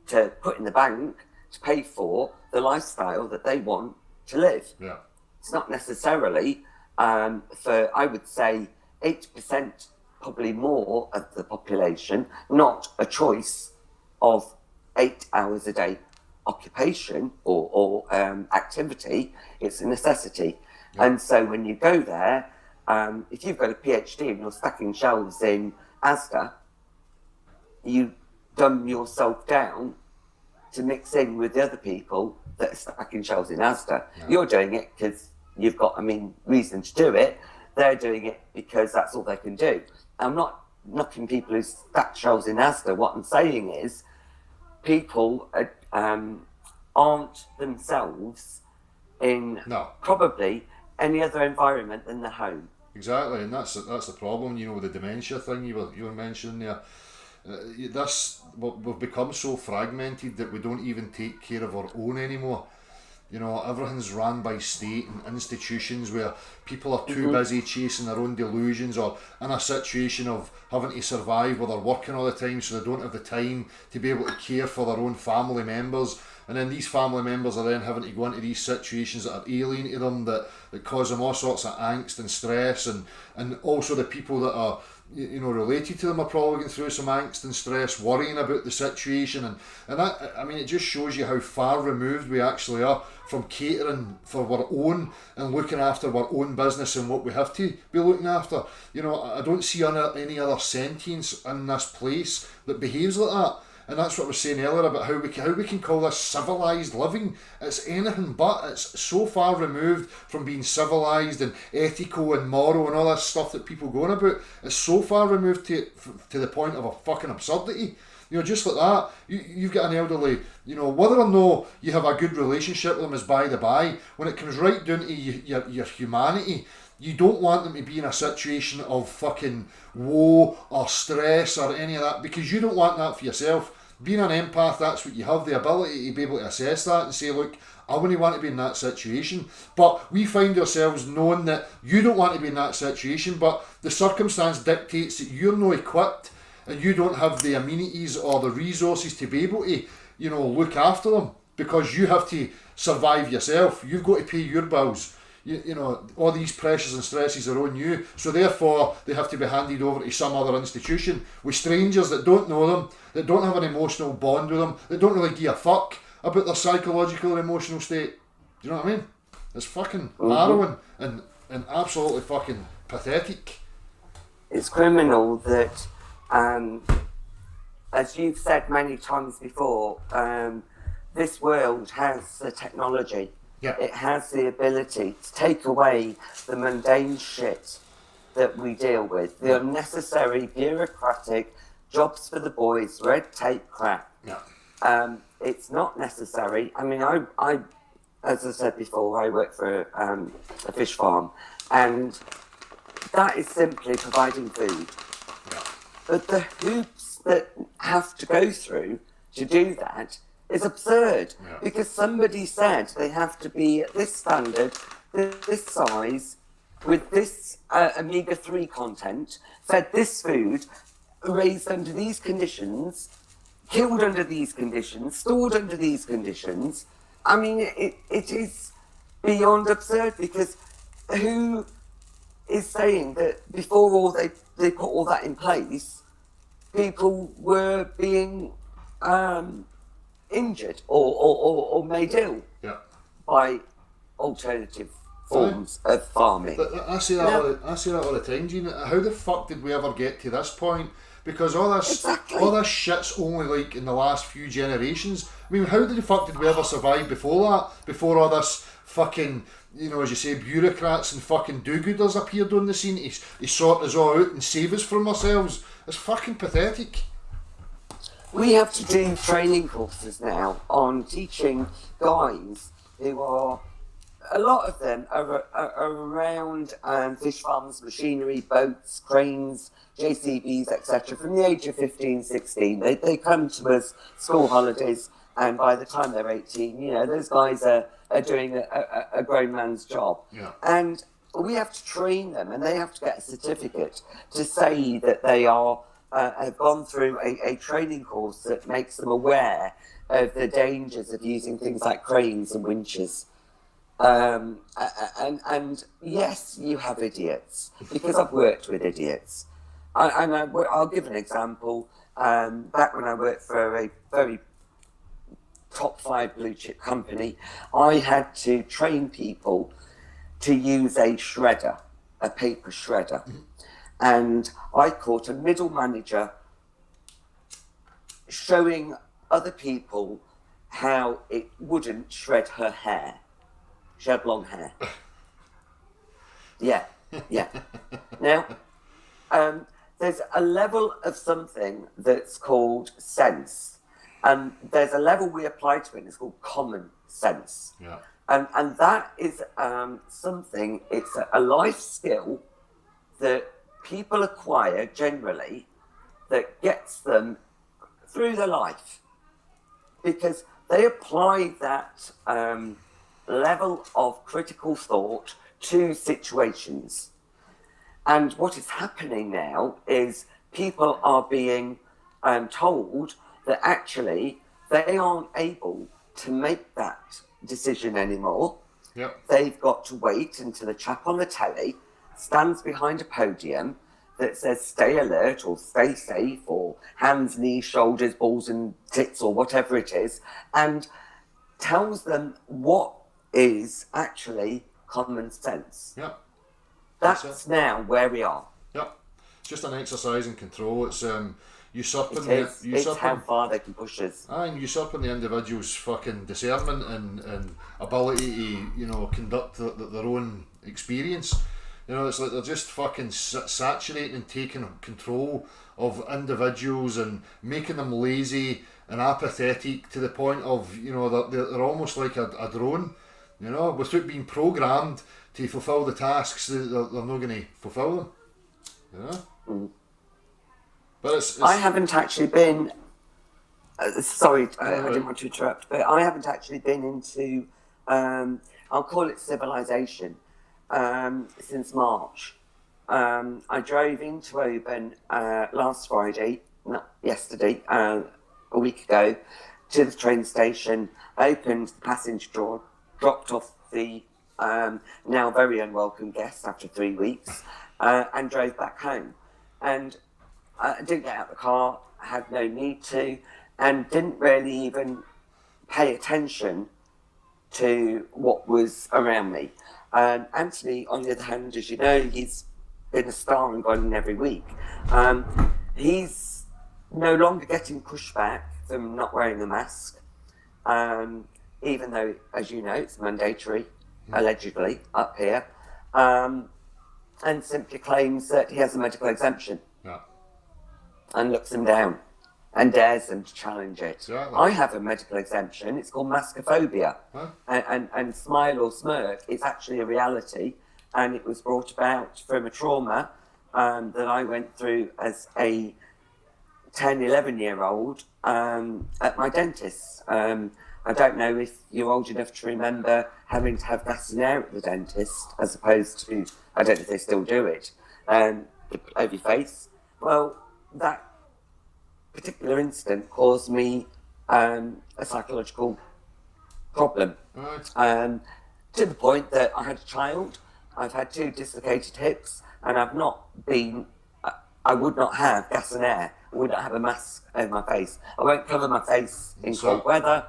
B: to put in the bank to pay for the lifestyle that they want to live.
A: Yeah.
B: It's not necessarily for, I would say, 8%, probably more of the population, not a choice of 8 hours a day occupation or activity. It's a necessity. Yeah. And so when you go there, if you've got a PhD and you're stacking shelves in Asda, you dumb yourself down to mix in with the other people that are stacking shelves in Asda. Yeah. You're doing it because you've got, reason to do it. They're doing it because that's all they can do. I'm not knocking people who stack shelves in Asda. What I'm saying is people aren't themselves in probably any other environment than the home.
A: Exactly, and that's the problem. With the dementia thing you were mentioning there. We've become so fragmented that we don't even take care of our own anymore. Everything's run by state and institutions where people are too busy chasing their own delusions, or in a situation of having to survive where they're working all the time, so they don't have the time to be able to care for their own family members. And then these family members are then having to go into these situations that are alien to them, that cause them all sorts of angst and stress, and also the people that are related to them are probably going through some angst and stress, worrying about the situation, and that, it just shows you how far removed we actually are from catering for our own and looking after our own business and what we have to be looking after. I don't see any other sentience in this place that behaves like that. And that's what I was saying earlier about how we can call this civilised living. It's anything but. It's so far removed from being civilised and ethical and moral and all that stuff that people go on about. It's so far removed to the point of a fucking absurdity. Just like that. You've got an elderly, whether or not you have a good relationship with them is by the by. When it comes right down to your humanity, you don't want them to be in a situation of fucking woe or stress or any of that, because you don't want that for yourself. Being an empath, that's what you have the ability to be able to assess that and say, look, I wouldn't want to be in that situation. But we find ourselves knowing that you don't want to be in that situation, but the circumstance dictates that you're not equipped and you don't have the amenities or the resources to be able to, look after them, because you have to survive yourself. You've got to pay your bills. All these pressures and stresses are on you, so therefore they have to be handed over to some other institution with strangers that don't know them, that don't have an emotional bond with them, that don't really give a fuck about their psychological or emotional state. Do you know what I mean? It's fucking harrowing and absolutely fucking pathetic.
B: It's criminal that, as you've said many times before, this world has the technology.
A: Yeah.
B: It has the ability to take away the mundane shit that we deal with, the unnecessary bureaucratic jobs for the boys, red tape crap.
A: Yeah.
B: It's not necessary. I mean, I as I said before, I work for a fish farm, and that is simply providing food.
A: Yeah.
B: But the hoops that have to go through to do that is absurd,
A: Yeah.
B: because somebody said they have to be at this standard, this size, with this omega-3 content, fed this food, raised under these conditions, killed under these conditions, stored under these conditions. I mean, it is beyond absurd, because who is saying that before they put all that in place, people were being injured or made ill
A: Yeah.
B: by alternative forms of farming.
A: I say that all the time, Gene. How the fuck did we ever get to this point? Because all this shit's only like in the last few generations. I mean, how the fuck did we ever survive before that? Before all this fucking, you know, as you say, bureaucrats and fucking do-gooders appeared on the scene to sort us all out and save us from ourselves. It's fucking pathetic.
B: We have to do training courses now on teaching guys who are, a lot of them are around fish farms, machinery, boats, cranes, JCBs, etc. From the age of 15, 16. They come to us school holidays, and by the time they're 18, you know, those guys are doing a grown man's job.
A: Yeah.
B: And we have to train them, and they have to get a certificate to say that they are have gone through a training course that makes them aware of the dangers of using things like cranes and winches. And yes, you have idiots, because I've worked with idiots. I'll give an example. Back when I worked for a very top 5 blue chip company, I had to train people to use a shredder, a paper shredder. And I caught a middle manager showing other people how it wouldn't shred her hair. She had long hair. Yeah. Now, there's a level of something that's called sense. And there's a level we apply to it, and it's called common sense.
A: Yeah.
B: And that is something, it's a life skill that people acquire generally that gets them through their life, because they apply that level of critical thought to situations. And what is happening now is people are being told that actually they aren't able to make that decision anymore.
A: Yep.
B: They've got to wait until the chap on the telly stands behind a podium that says stay alert or stay safe or hands, knees, shoulders, balls and tits or whatever it is, and tells them what is actually common sense.
A: Yep.
B: That's now where we are.
A: Yep. It's just an exercise in control. It's usurping
B: It's how far they can push us.
A: And usurping the individual's fucking discernment and ability to, you know, conduct their own experience. You know, it's like they're just fucking saturating and taking control of individuals and making them lazy and apathetic to the point of, you know, they're almost like a drone, you know, without being programmed to fulfil the tasks they're not going to fulfil them, you know.
B: Mm.
A: But it's
B: I haven't actually been. Sorry, I didn't want to interrupt, but I haven't actually been into. I'll call it civilization since March. I drove into Oban last Friday, not yesterday, a week ago, to the train station. Opened the passenger door, dropped off the now very unwelcome guest after 3 weeks, and drove back home. And I didn't get out of the car, had no need to, and didn't really even pay attention to what was around me. Anthony, on the other hand, as you know, he's been a star and gone in every week. He's no longer getting pushback from not wearing a mask. even though, as you know, it's mandatory, allegedly, up here, and simply claims that he has a medical exemption
A: Yeah.
B: and looks them down and dares them to challenge it.
A: Exactly.
B: I have a medical exemption. It's called mascophobia.
A: Huh?
B: And smile or smirk is actually a reality, and it was brought about from a trauma that I went through as a 10, 11-year-old at my dentist. I don't know if you're old enough to remember having to have gas and air at the dentist, as opposed to, I don't know if they still do it, over your face. Well, that particular incident caused me a psychological problem.
A: Right.
B: To the point that I had a child, I've had 2 dislocated hips, and I've not been, I would not have gas and air, I would not have a mask over my face. I won't cover my face in cold weather.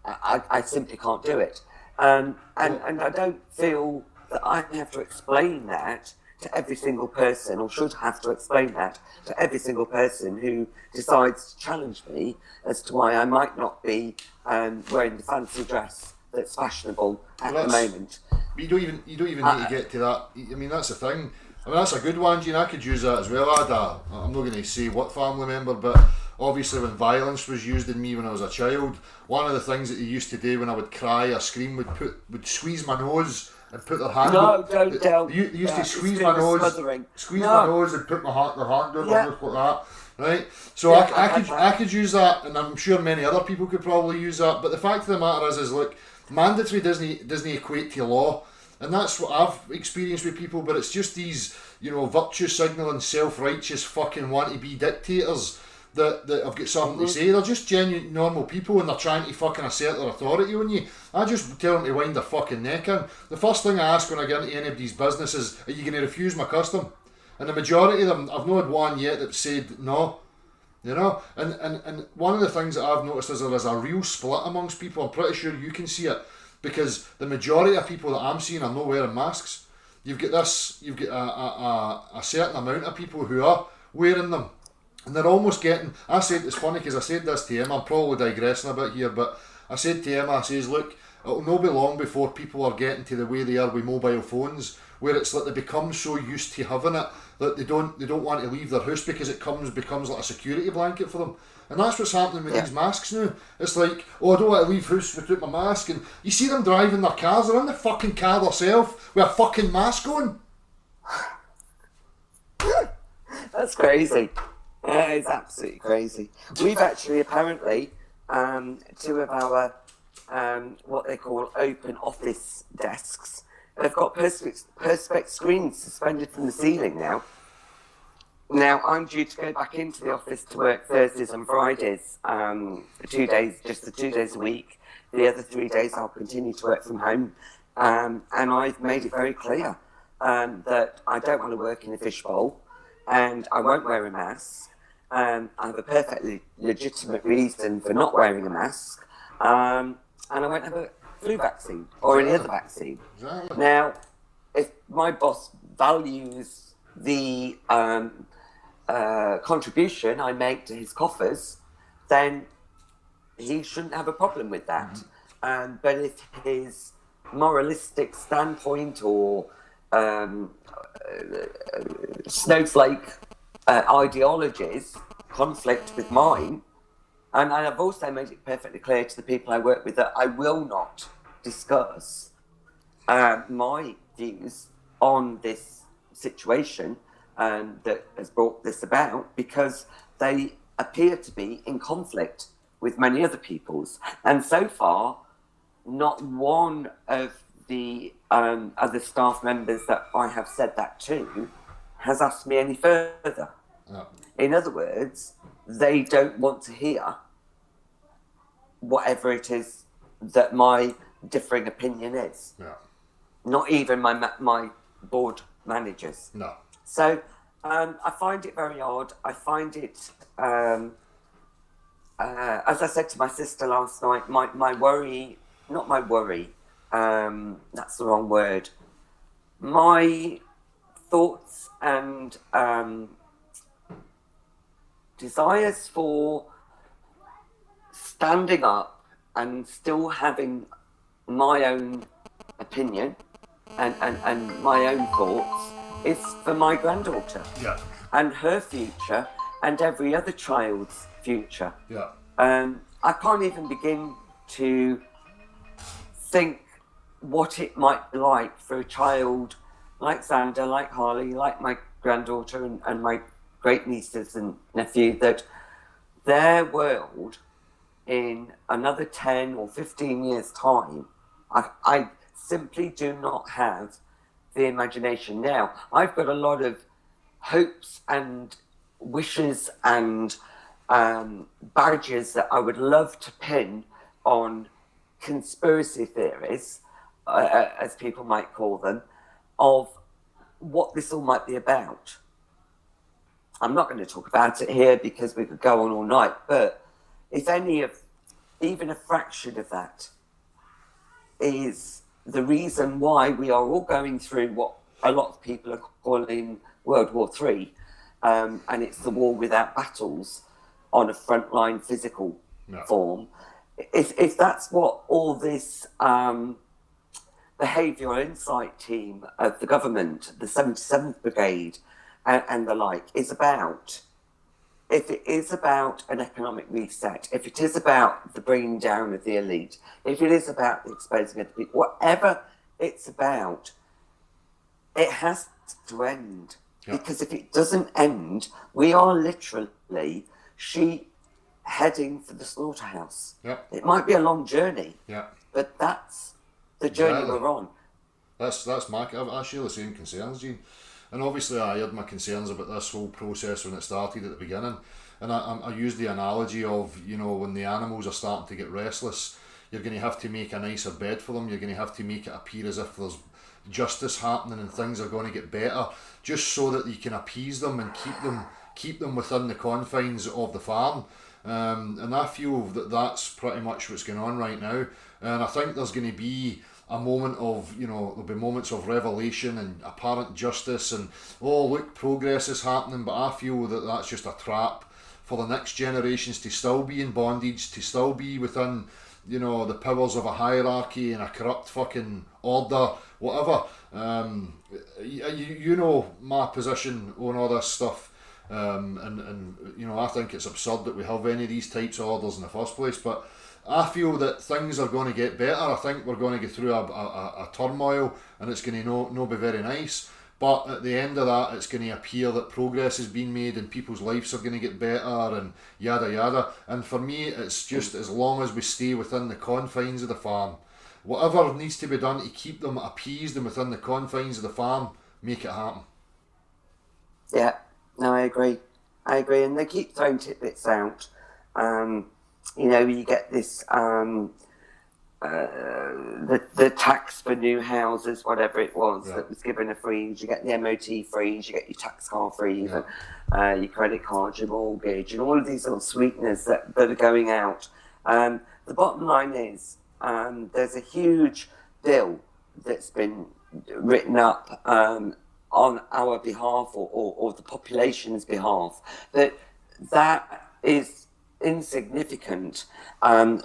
B: I simply can't do it. And I don't feel that I have to explain that to every single person, or should have to explain that to every single person who decides to challenge me as to why I might not be wearing the fancy dress that's fashionable at the moment.
A: You don't even need to get to that. I mean, that's the thing. I mean, that's a good one, Gene. I could use that as well. I'm not going to say what family member, but obviously when violence was used in me when I was a child, one of the things that they used to do when I would cry or scream would squeeze my nose and put their hand up.
B: Don't.
A: They used to squeeze my nose, my nose and put their hand on my nose like that. Right? So I could use that, and I'm sure many other people could probably use that. But the fact of the matter is look, mandatory doesn't equate to law. And that's what I've experienced with people, but it's just these, virtue signalling, self-righteous fucking want-to-be dictators that have got something to say. They're just genuine, normal people, and they're trying to fucking assert their authority on you. I just tell them to wind their fucking neck in. The first thing I ask when I get into anybody's business is, are you going to refuse my custom? And the majority of them, I've not had one yet that said no. And one of the things that I've noticed is there is a real split amongst people. I'm pretty sure you can see it. Because the majority of people that I'm seeing are not wearing masks. You've got a certain amount of people who are wearing them. And they're almost getting, it's funny because I said this to him, I'm probably digressing a bit here, but I said to him, I says, look, it'll not be long before people are getting to the way they are with mobile phones, where it's like they become so used to having it that they don't want to leave their house because it becomes like a security blanket for them. And that's what's happening with these masks now. It's like, I don't want to leave house without my mask. And you see them driving their cars, they're in the fucking car themselves with a fucking mask on.
B: That's crazy. That is absolutely crazy. We've actually apparently 2 of our what they call open office desks, they've got perspex screens suspended from the ceiling now. Now, I'm due to go back into the office to work Thursdays and Fridays, 2 days, just the 2 days a week. The other 3 days I'll continue to work from home. And I've made it very clear that I don't want to work in a fishbowl, and I won't wear a mask. I have a perfectly legitimate reason for not wearing a mask, and I won't have a flu vaccine or any other vaccine.
A: Exactly.
B: Now, if my boss values the contribution I make to his coffers, then he shouldn't have a problem with that. But if his moralistic standpoint or snowflake ideologies conflict with mine, and I've also made it perfectly clear to the people I work with that I will not discuss my views on this situation that has brought this about, because they appear to be in conflict with many other people's. And so far, not one of the other staff members that I have said that to has asked me any further.
A: Oh.
B: In other words, they don't want to hear whatever it is that my differing opinion is.
A: Yeah.
B: Not even my board managers.
A: No.
B: So I find it very odd. I find it, as I said to my sister last night, my worry, not my worry, that's the wrong word. My thoughts and desires for standing up and still having my own opinion and my own thoughts. It's for my granddaughter
A: Yeah.
B: and her future and every other child's future.
A: Yeah.
B: I can't even begin to think what it might be like for a child like Xander, like Harley, like my granddaughter and my great nieces and nephew, that their world in another 10 or 15 years' time, I simply do not have the imagination now. I've got a lot of hopes and wishes and badges that I would love to pin on conspiracy theories, as people might call them, of what this all might be about. I'm not going to talk about it here because we could go on all night, but if any of, even a fraction of that, is the reason why we are all going through what a lot of people are calling World War III, and it's the war without battles on a frontline physical form. If that's what all this behavioural insight team of the government, the 77th Brigade, and the like, is about, if it is about an economic reset, if it is about the bringing down of the elite, if it is about the exposing of the people, whatever it's about, it has to end. Yeah. Because if it doesn't end, we are literally sheep heading for the slaughterhouse.
A: Yeah.
B: It might be a long journey, but that's the journey we're on.
A: That's I share the same concerns, Gene. And obviously I had my concerns about this whole process when it started at the beginning. And I used the analogy of, you know, when the animals are starting to get restless, you're going to have to make a nicer bed for them. You're going to have to make it appear as if there's justice happening and things are going to get better, just so that you can appease them and keep them within the confines of the farm. And I feel that that's pretty much what's going on right now. And I think there's going to be a moment of, you know, there'll be moments of revelation and apparent justice and, oh, look, progress is happening, but I feel that that's just a trap for the next generations to still be in bondage, to still be within, you know, the powers of a hierarchy and a corrupt fucking order, whatever. You know my position on all this stuff, and you know, I think it's absurd that we have any of these types of orders in the first place, but I feel that things are going to get better. I think we're going to go through a turmoil and it's going to no be very nice. But at the end of that, it's going to appear that progress has been made and people's lives are going to get better and yada yada. And for me, it's just as long as we stay within the confines of the farm, whatever needs to be done to keep them appeased and within the confines of the farm, make it happen.
B: Yeah, no, I agree. And they keep throwing tidbits out. You know, you get this, the tax for new houses, whatever it was, that was given a freeze. You get the MOT freeze, you get your tax car freeze, and your credit card, your mortgage, and all of these little sweeteners that are going out. The bottom line is, there's a huge bill that's been written up on our behalf or the population's behalf, that is insignificant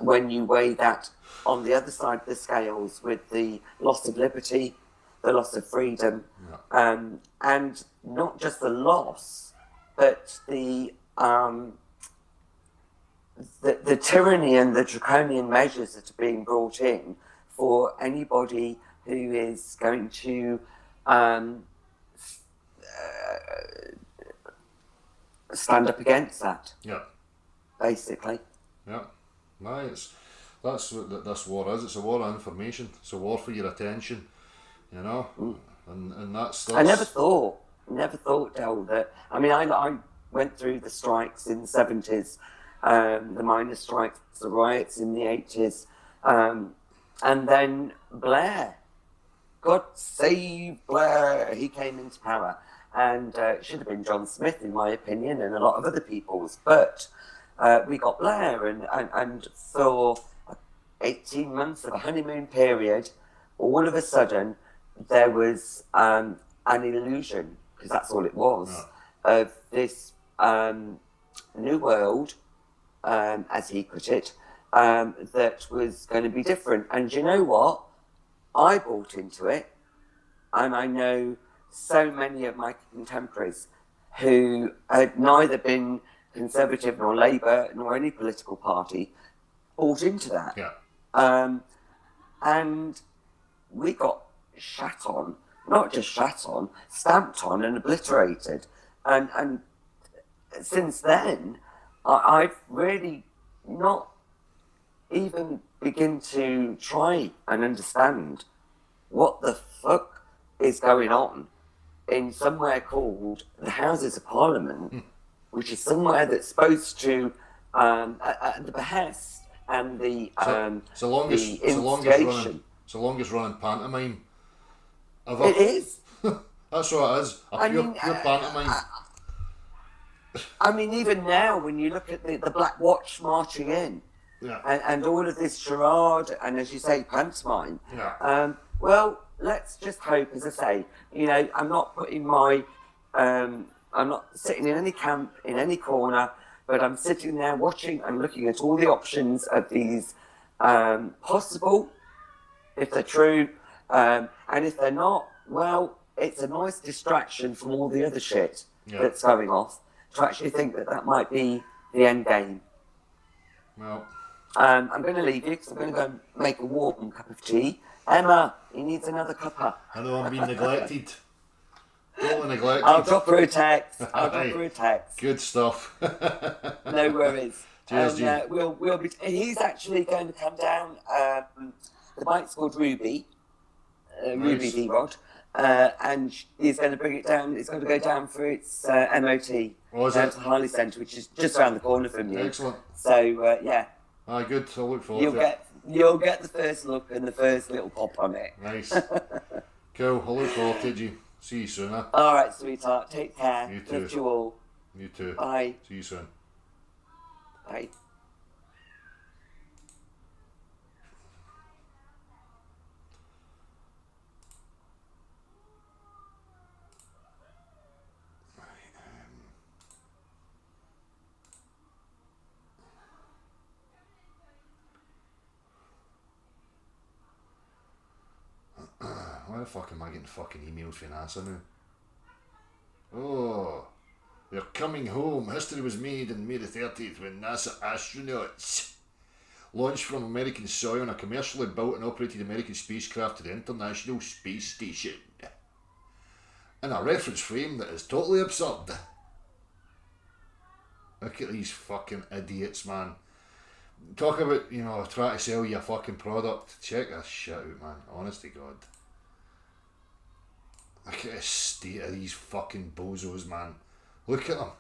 B: when you weigh that on the other side of the scales with the loss of liberty, the loss of freedom, and not just the loss, but the tyranny and the draconian measures that are being brought in for anybody who is going to stand up against that.
A: Yeah.
B: Basically.
A: Yeah. No, that's what this war is. It's a war of information. It's a war for your attention. You know? And that's
B: I never thought, Del, that, I mean, I went through the strikes in the 70s, the miners' strikes, the riots in the 80s, and then Blair, God save Blair, he came into power, and it should have been John Smith, in my opinion, and a lot of other people's, but we got Blair, and for 18 months of a honeymoon period, all of a sudden, there was an illusion, because that's all it was, of this new world, as he put it, that was going to be different. And you know what? I bought into it, and I know so many of my contemporaries who had neither been Conservative nor Labour nor any political party bought into that.
A: Yeah.
B: And we got shat on, not just shat on, stamped on and obliterated. And since then, I've really not even begin to try and understand what the fuck is going on in somewhere called the Houses of Parliament, which is somewhere that's supposed to, at the behest and the instigation.
A: It's the longest running pantomime ever.
B: It is.
A: That's what it is. Pure pantomime.
B: I mean, even now, when you look at the Black Watch marching in,
A: Yeah.
B: and all of this charade, and as you say, pantomime.
A: Yeah.
B: Well, let's just hope, as I say, you know, I'm not putting my, I'm not sitting in any camp, in any corner, but I'm sitting there watching and looking at all the options of these possible, if they're true, and if they're not, well, it's a nice distraction from all the other shit that's going off to actually think that that might be the end game.
A: Well,
B: I'm going to leave you because I'm going to go and make a warm cup of tea. Emma, he needs another cuppa.
A: I know I'm being neglected. Totally neglected.
B: I'll drop her a text.
A: Good stuff.
B: No worries.
A: Cheers, G.
B: We'll be. He's actually going to come down. The bike's called Ruby. Ruby D-Rod. And he's going to bring it down. It's going to go down for its MOT down to Harley Centre, which is just around the corner from you.
A: Excellent.
B: So yeah.
A: Good. I'll look forward to it.
B: You'll get the first look and the first little pop on it.
A: Nice. Cool. I'll look forward to it, G. See you soon, huh?
B: All right, sweetheart. Take care.
A: You too.
B: Love you all.
A: You too.
B: Bye.
A: See you soon.
B: Bye.
A: Why the fuck am I getting fucking emails from NASA now? Oh, they're coming home. History was made on May the 30th when NASA astronauts launched from American soil on a commercially built and operated American spacecraft to the International Space Station. In a reference frame that is totally absurd. Look at these fucking idiots, man. Talk about, you know, trying to sell you a fucking product. Check this shit out, man. Honest to God. Look at the state of these fucking bozos, man. Look at them.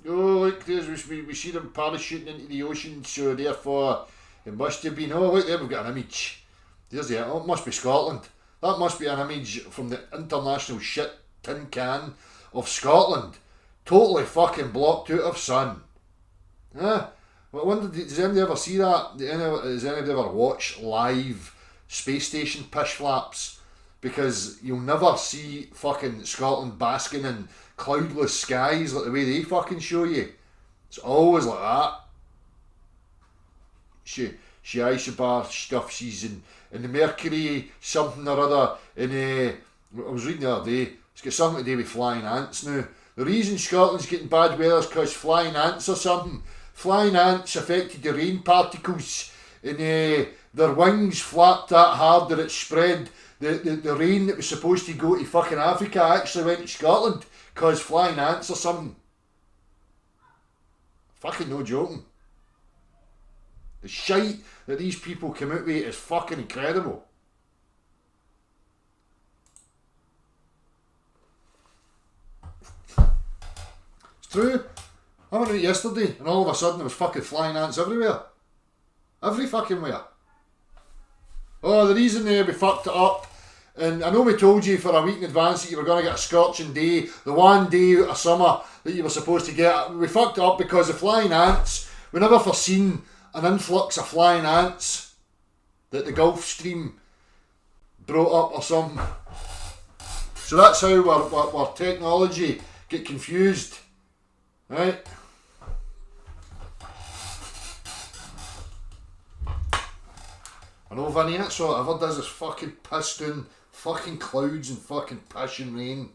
A: Oh, look, we see them parachuting into the ocean, so therefore it must have been. Oh, look there, we've got an image. There's the. Oh, it must be Scotland. That must be an image from the international shit tin can of Scotland. Totally fucking blocked out of sun. Huh? I wonder, does anybody ever see that? Does anybody ever watch live space station pish flaps? Because you'll never see fucking Scotland basking in cloudless skies like the way they fucking show you. It's always like that. She Aisha stuff she's in the Mercury something or other in I was reading the other day, it's got something to do with flying ants now. The reason Scotland's getting bad weather is because flying ants or something. Flying ants affected the rain particles and their wings flapped that hard that it spread. The rain that was supposed to go to fucking Africa actually went to Scotland because flying ants or something. Fucking no joking. The shite that these people come out with is fucking incredible. It's true. I went out yesterday and all of a sudden there was fucking flying ants everywhere. Every fucking where. Oh, the reason we fucked it up, and I know we told you for a week in advance that you were going to get a scorching day, the one day out of summer that you were supposed to get. We fucked it up because the flying ants, we never foreseen an influx of flying ants that the Gulf Stream brought up or something. So that's how our technology get confused. Right. I know, Vinny, that's all it ever does is fucking piss down fucking clouds and fucking piss and rain.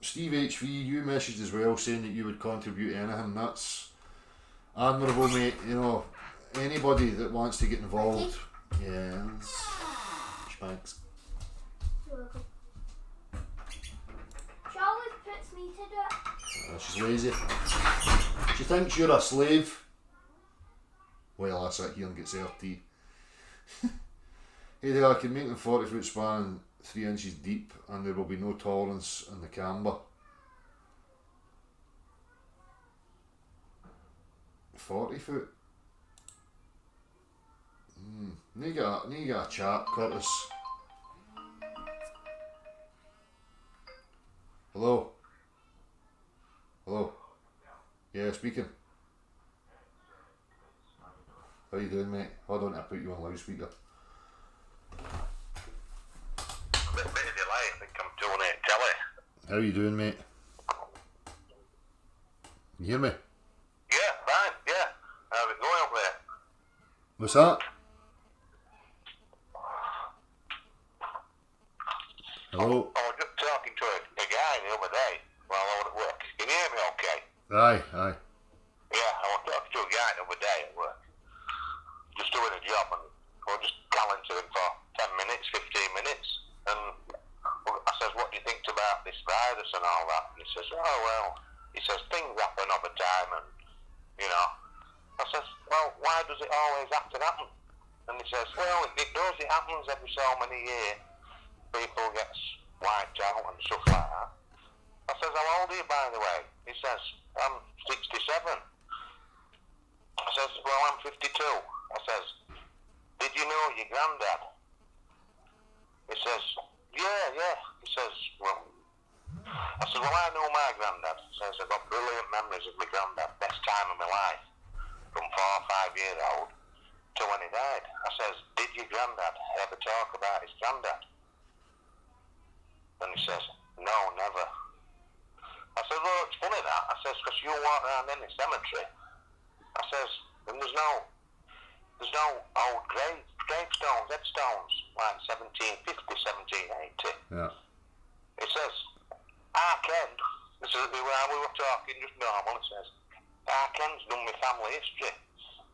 A: Steve HV, you messaged as well saying that you would contribute anything. That's admirable, mate. You know, anybody that wants to get involved. Yes. Thanks.
C: You're welcome. She always puts me to do it.
A: She's lazy. She thinks you're a slave. Well, I sit here and get served tea. Hey there, I can make them 40-foot span, 3 inches deep, and there will be no tolerance in the camber. 40 foot? Need to get a chat, Curtis. Hello? Hello? Yeah, speaking. How you doing, mate? Hold on, I put you on loudspeaker.
D: A bit of delay, I think I'm doing it telly.
A: How you doing, mate? You hear me?
D: Yeah, fine, yeah. How's it going up there?
A: What's that? Hello?
D: I was just talking to a guy the other day while I was at work. Can you hear me okay?
A: Aye, aye.
D: Yeah, I was talking to a guy the other day at work. Just doing a job, and I was just calling to him for 10 minutes, 15 minutes. And I says, what do you think about this virus and all that? And he says, oh, well, he says, things happen all the time, and, you know. I says, well, why does it always have to happen? And he says, well, it does, it happens every so many years. People get wiped out and stuff like that. I says, how old are you, by the way? He says, I'm 67. I says, well, I'm 52. I says, did you know your granddad? He says, yeah. He says, well, I said, well, I know my granddad. He says, I've got brilliant memories of my granddad, best time of my life, from 4 or 5 years old to when he died. I says, did your granddad ever talk about his granddad? And he says, no, never. I said, well, it's funny that. I says, because you walk around any cemetery. I says, and there's no old gravestones, headstones, like 1750, 1780.
A: Yeah.
D: He says, our Ken, this is while we were talking just normal, he says, our Ken's done my family history.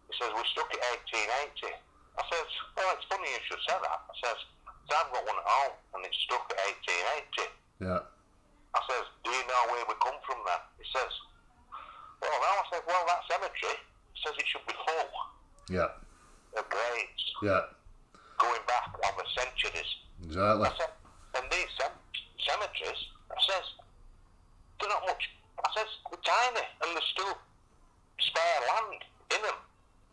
D: He says, we stuck at 1880. I says, well, it's funny you should say that. I says, so I've got one at home, and it's stuck at 1880.
A: Yeah.
D: I says, do you know where we come from then? He says, well, no. I said, well, that cemetery says it should be full
A: Yeah.
D: of graves
A: Yeah.
D: going back over centuries.
A: Exactly.
D: I said, and these cemeteries, I says, they're not much. I says, they're tiny, and there's still spare land in them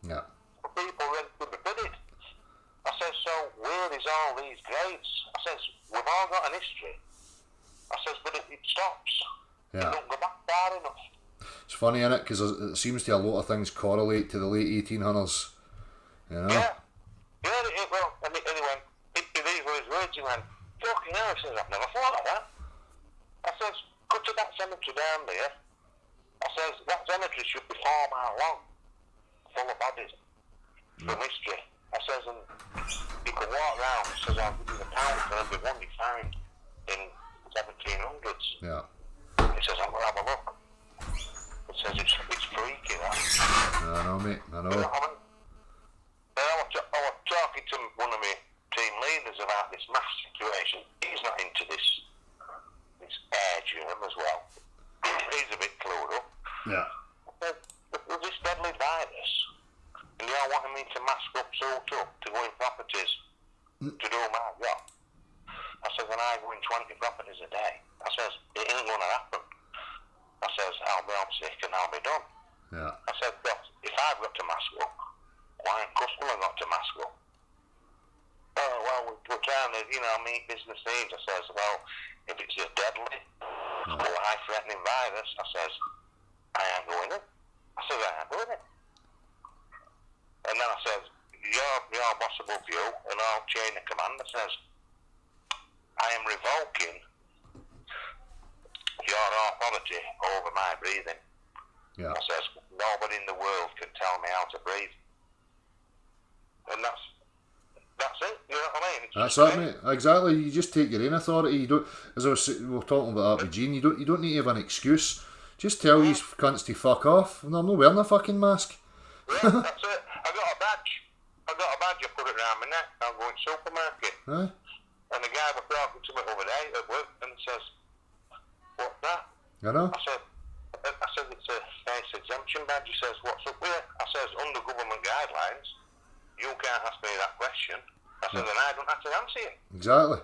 A: Yeah.
D: for people ready to be buried. I says, so where is all these graves? I says, we've all got an history. I says, but it stops.
A: Yeah.
D: It don't go back far enough.
A: It's funny, innit? Because it seems to a lot of things correlate to the late 1800s. You know?
D: Yeah. Yeah, well, and he went, these were his words, he went, fucking hell, he says, I've never thought of that. I says, go to that cemetery down there. I says, that cemetery should be 4 miles long, full of bodies from history. I says, and you can walk round, he says, I'll give you the pound for every one you find in 1700s.
A: Yeah.
D: He says, I'm going to have a look. He says, it's freaky, that.
A: I know, mate. I know.
D: You know what I mean? Then I was talking to one of my team leaders about this math situation. He's not into this air germ as well. He's a bit clued up.
A: Yeah.
D: But with this deadly virus, and you're wanting me to mask up, suit up, to go in properties to do my job. I says, and I go in 20 properties a day. I says, it ain't going to happen. I says, I'll be on sick and I'll be done.
A: Yeah.
D: I said, well, if I've got to mask up, why ain't customer got to mask up? Oh, well, we're trying to, meet business needs. I says, well, if it's a deadly, life-threatening virus, I says, I ain't ain't going in. I says, I ain't doing it. And then I says, your boss above you and I'll chain of command. I says, I am revoking your authority over my breathing.
A: Yeah.
D: I says, nobody in the world can tell me how to breathe. And that's it, you know what I mean? It's
A: That's
D: just
A: it, mate. Exactly. You just take your own authority. You don't, as we were talking about that with Gene, you don't need to have an excuse. Just tell these cunts to fuck off. No, I'm not wearing a fucking mask.
D: Yeah, that's it. I got a badge. I put it around my neck. I'm going to the supermarket.
A: Aye.
D: And the guy was talking to me over there at work and says, what's that?
A: I know.
D: I said, it's a face exemption badge. He says, what's up with it? I says, under government guidelines, you can't ask me that question. I said, and I don't have to answer you.
A: Exactly.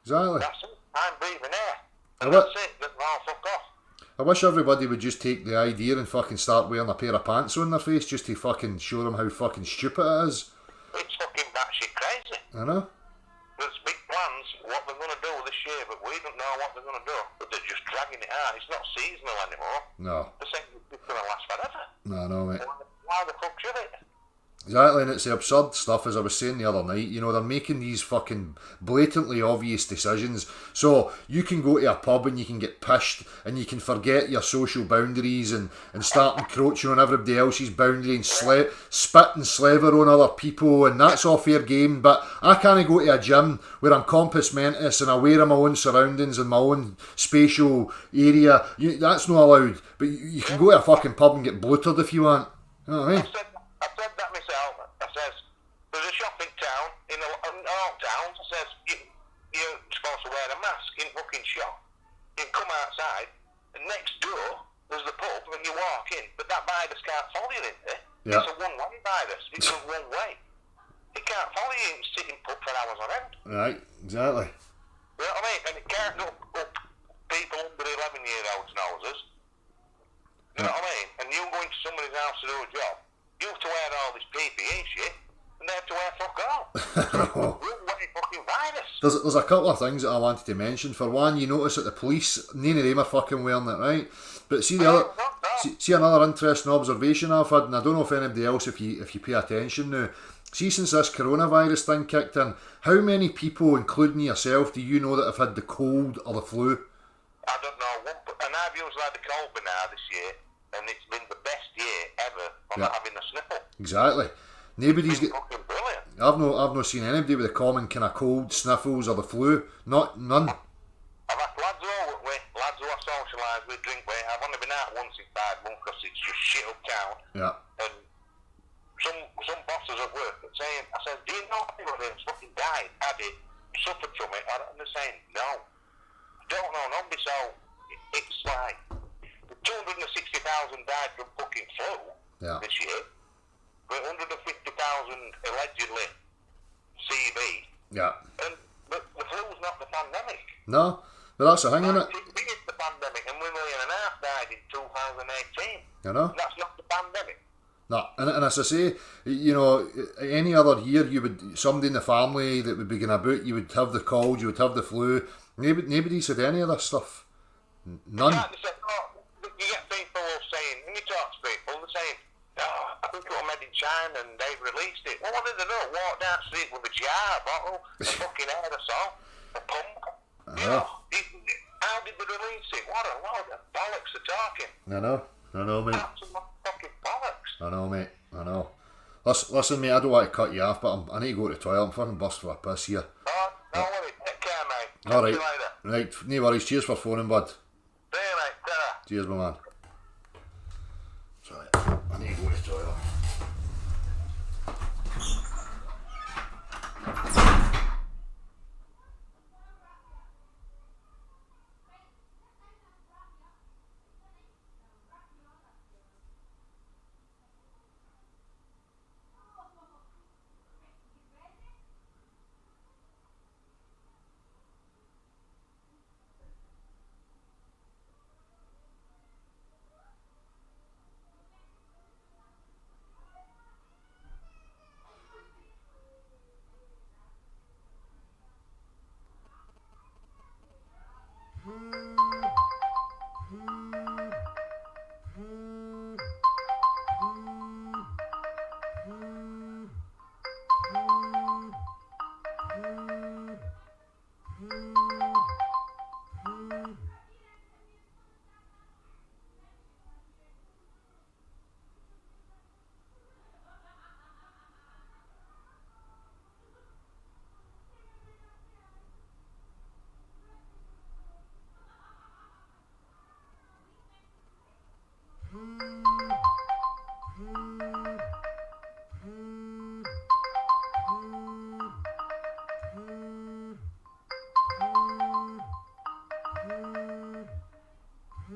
D: That's it. I'm breathing air. And
A: Well,
D: that's it. Then I'll fuck off.
A: I wish everybody would just take the idea and fucking start wearing a pair of pants on their face just to fucking show them how fucking stupid it is.
D: It's fucking batshit crazy.
A: I know.
D: There's big plans what they're going to do this year, but we don't know what they're going to do. But they're just dragging it out. It's not seasonal anymore.
A: No.
D: They're saying it's going to last forever.
A: No, mate.
D: Why the fuck should it?
A: Exactly, and it's the absurd stuff, as I was saying the other night. You know, they're making these fucking blatantly obvious decisions. So you can go to a pub and you can get pished and you can forget your social boundaries and start encroaching on everybody else's boundary and spit and slaver on other people, and that's all fair game. But I can't go to a gym where I'm compos mentis and aware of my own surroundings and my own spatial area. That's not allowed. But you can go to a fucking pub and get bluttered if you want. You know what I mean?
D: I said that myself. I says, there's a shopping town in all towns. I says, you're supposed to wear a mask in fucking shop. You can come outside, and next door, there's the pub, and you walk in. But that virus can't follow you in there.
A: Yeah.
D: It's a one-way virus. It's a one-way. It can't follow you in sitting pub for hours on end.
A: Right, exactly.
D: You know what I mean? And it can't up people under 11-year-olds' noses. You know what I mean? And you go into somebody's house to do a job, you have to wear all this PPE shit, and they have to wear fuck all. One-way fucking virus.
A: There's a couple of things that I wanted to mention. For one, you notice that the police, none of them are fucking wearing it, right? But see the other, see another interesting observation I've had, and I don't know if anybody else, if you pay attention now. See, since this coronavirus thing kicked in, how many people, including yourself, do you know that have had the cold or the flu?
D: I don't know, and I've usually had the cold by now this year, and it's been the best year ever on not having a sniffle.
A: Exactly. Nobody's
D: It's
A: got.
D: fucking brilliant.
A: I've not seen anybody with a common kind of cold, sniffles, or the flu. None.
D: I've had lads who are with me, lads who I socialise with, drink with. I've only been out once in 5 months because it's just shit uptown.
A: Yeah.
D: And some bosses at work are saying, I said, do you know anybody that's fucking died, had it, suffered from it? And they're saying, no. Don't know nobody, so it's like 260,000 died from fucking flu this year, but 150,000 allegedly CV.
A: Yeah.
D: But the flu's not the pandemic.
A: No, but that's the thing, isn't it?
D: It's the pandemic, and 1.5 million died in 2018.
A: You know.
D: That's not the pandemic.
A: No, and as I say, you know, any other year you would, somebody in the family that would be going about, you would have the cold, you would have the flu. Nobody said any of this stuff. None.
D: You get people saying, when you talk to people, they're saying, oh, I think it was made in China and they've released it. Well, what did they do? Walk down the street with a jar, a bottle, a fucking aerosol, a pump. You know, how did they release it? What a load of bollocks they're talking.
A: I know, mate.
D: Absolute fucking bollocks.
A: I know, mate. I know. Listen, mate, I don't want to cut you off, but I need to go to the toilet. I'm fucking bust for a piss here.
D: Oh, no worries. Take care, mate.
A: All right.
D: See you later.
A: Right, no worries. Cheers for phoning, bud.
D: See you, mate. Ta-ra.
A: Cheers, my man. Sorry, I need to go to the toilet.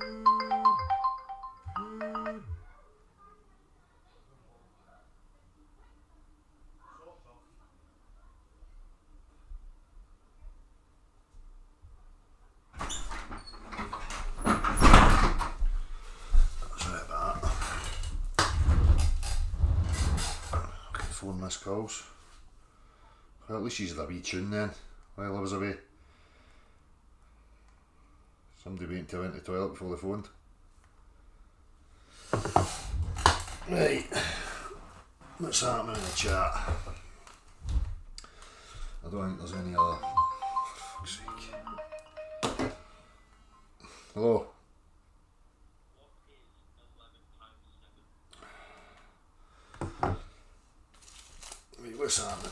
A: Sorry about that. Okay, 4 missed calls. Well, at least she's had a wee tune then while I was away. Somebody waiting till I went to the toilet before they phoned. Right, what's happening in the chat? I don't think there's any other. For fuck's sake. Hello? Wait, what's happening?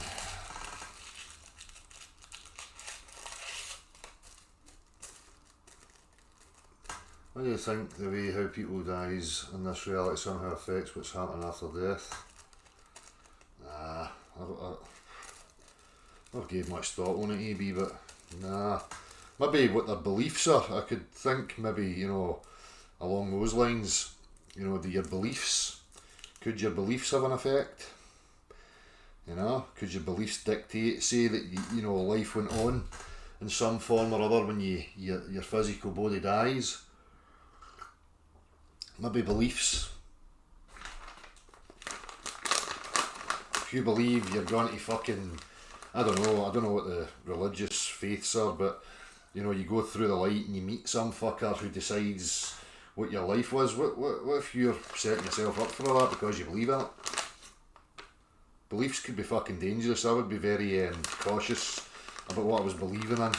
A: What do you think the way how people dies in this reality somehow affects what's happening after death? Nah, I've gave much thought on it, EB, but nah. Maybe what their beliefs are. I could think maybe, you know, along those lines, you know, your beliefs. Could your beliefs have an effect? You know, could your beliefs dictate, say that, you know, life went on in some form or other when your physical body dies? Maybe beliefs. If you believe you're going to fucking, I don't know what the religious faiths are, but you know, you go through the light and you meet some fucker who decides what your life was. What if you're setting yourself up for all that because you believe in it? Beliefs could be fucking dangerous. I would be very cautious about what I was believing in.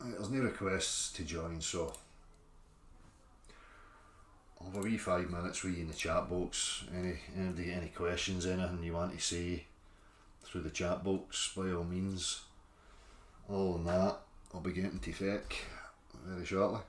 A: There's no requests to join, so I'll have a wee 5 minutes with you in the chat box. Anybody get any questions, anything you want to say through the chat box, by all means. Other than that, I'll be getting to feck very shortly.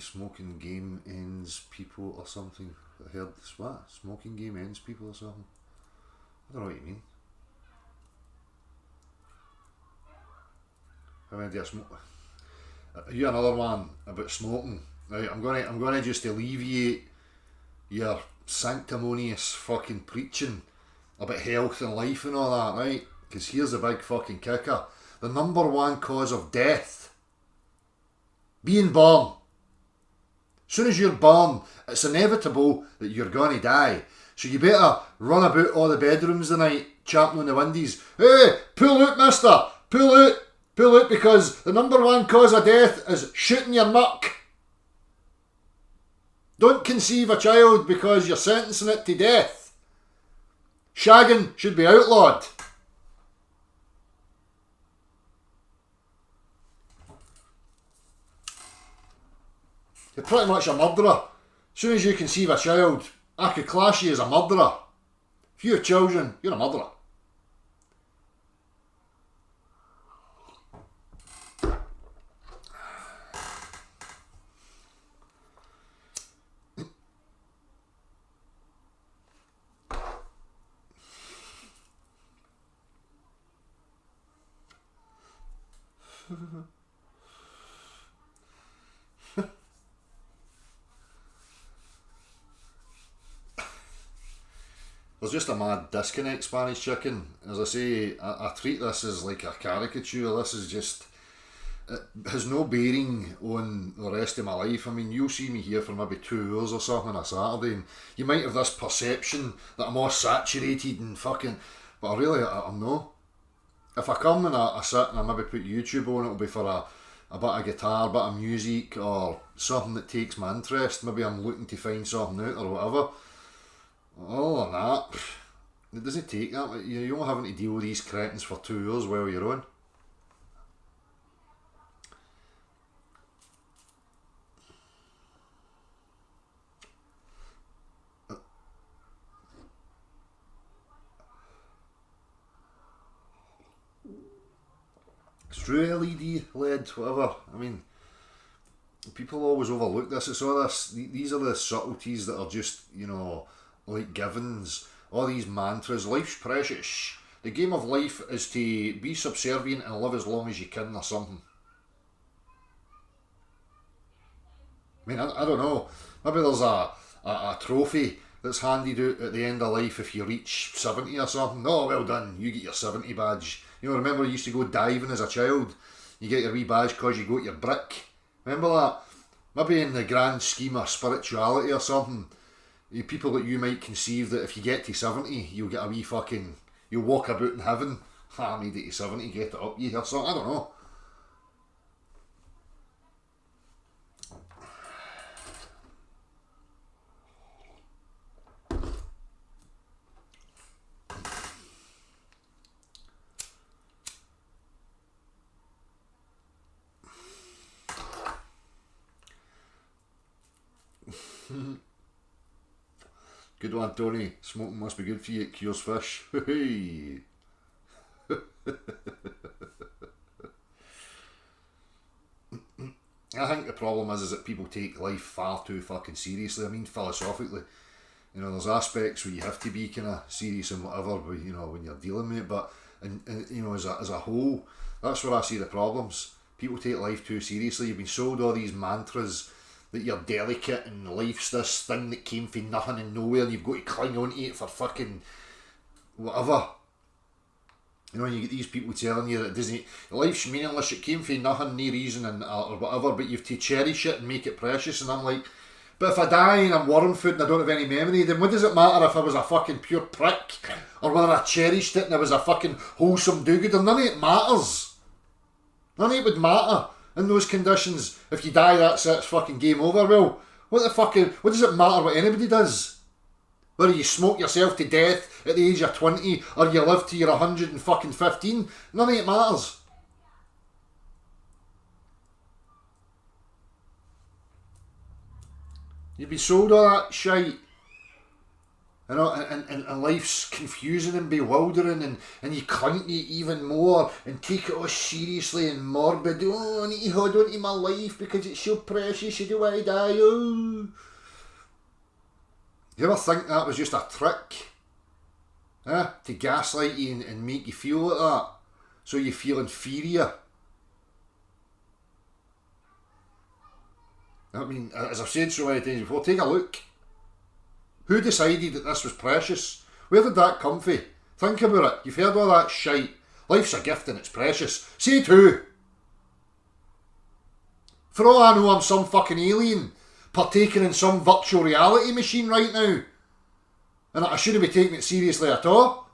A: Smoking game ends people or something. I heard this. What? Smoking game ends people or something? I don't know what you mean. How many do I smoke? Are you another one about smoking? Right, I'm gonna just alleviate your sanctimonious fucking preaching about health and life and all that, right? Because here's the big fucking kicker. The number one cause of death, being born. As soon as you're born, it's inevitable that you're going to die. So you better run about all the bedrooms tonight, champing on the windies. Hey, pull out, mister! Pull out! Pull out, because the number one cause of death is shooting your muck. Don't conceive a child because you're sentencing it to death. Shagging should be outlawed. You're pretty much a murderer. As soon as you conceive a child, I could class you as a murderer. If you have children, you're a murderer. there's just a mad disconnect, Spanish chicken. As I say, I treat this as like a caricature. This is just, it has no bearing on the rest of my life. I mean, you'll see me here for maybe 2 hours or something on a Saturday, and you might have this perception that I'm all saturated and fucking, but I'm not. If I come and I sit and I maybe put YouTube on, it'll be for a bit of guitar, a bit of music, or something that takes my interest. Maybe I'm looking to find something out or whatever. Other than that, it doesn't take that. You're not having to deal with these cretins for 2 hours while you're on. It's true, LED, LED, whatever. I mean, people always overlook this. It's all this. These are the subtleties that are just, like givens. All these mantras. Life's precious. The game of life is to be subservient and live as long as you can, or something. I mean, I don't know. Maybe there's a trophy that's handed out at the end of life if you reach 70 or something. Oh, well done, you get your 70 badge. Remember I used to go diving as a child? You get your wee badge because you got your brick. Remember that? Maybe in the grand scheme of spirituality or something, people that you might conceive that if you get to 70, you'll get a wee fucking, you'll walk about in heaven. I made it to 70, get it up you or something. I don't know. Good one, Tony. Smoking must be good for you. It cures fish. Hey. I think the problem is that people take life far too fucking seriously. I mean, philosophically, there's aspects where you have to be kind of serious and whatever, when you're dealing with it. But as a whole, that's where I see the problems. People take life too seriously. You've been sold all these mantras that you're delicate and life's this thing that came from nothing and nowhere and you've got to cling on to it for fucking whatever. You get these people telling you that it doesn't, life's meaningless, it came from nothing, no reason and or whatever, but you've to cherish it and make it precious. And I'm like, but if I die and I'm worm food and I don't have any memory, then what does it matter if I was a fucking pure prick or whether I cherished it and I was a fucking wholesome do-gooder? None of it matters. None of it would matter. In those conditions, if you die, that's it, it's fucking game over. Well, what does it matter what anybody does? Whether you smoke yourself to death at the age of 20 or you live till you're 115, none of it matters. You'd be sold all that shite. And life's confusing and bewildering and you cling to it even more and take it all seriously and morbid. Oh, I need to hold on to my life because it's so precious, you don't want to die. Oh. You ever think that was just a trick? To gaslight you and make you feel like that? So you feel inferior? I mean, as I've said so many times before, take a look. Who decided that this was precious? Where did that come from? Think about it. You've heard all that shite. Life's a gift and it's precious. Say it who? For all I know, I'm some fucking alien partaking in some virtual reality machine right now. And I shouldn't be taking it seriously at all.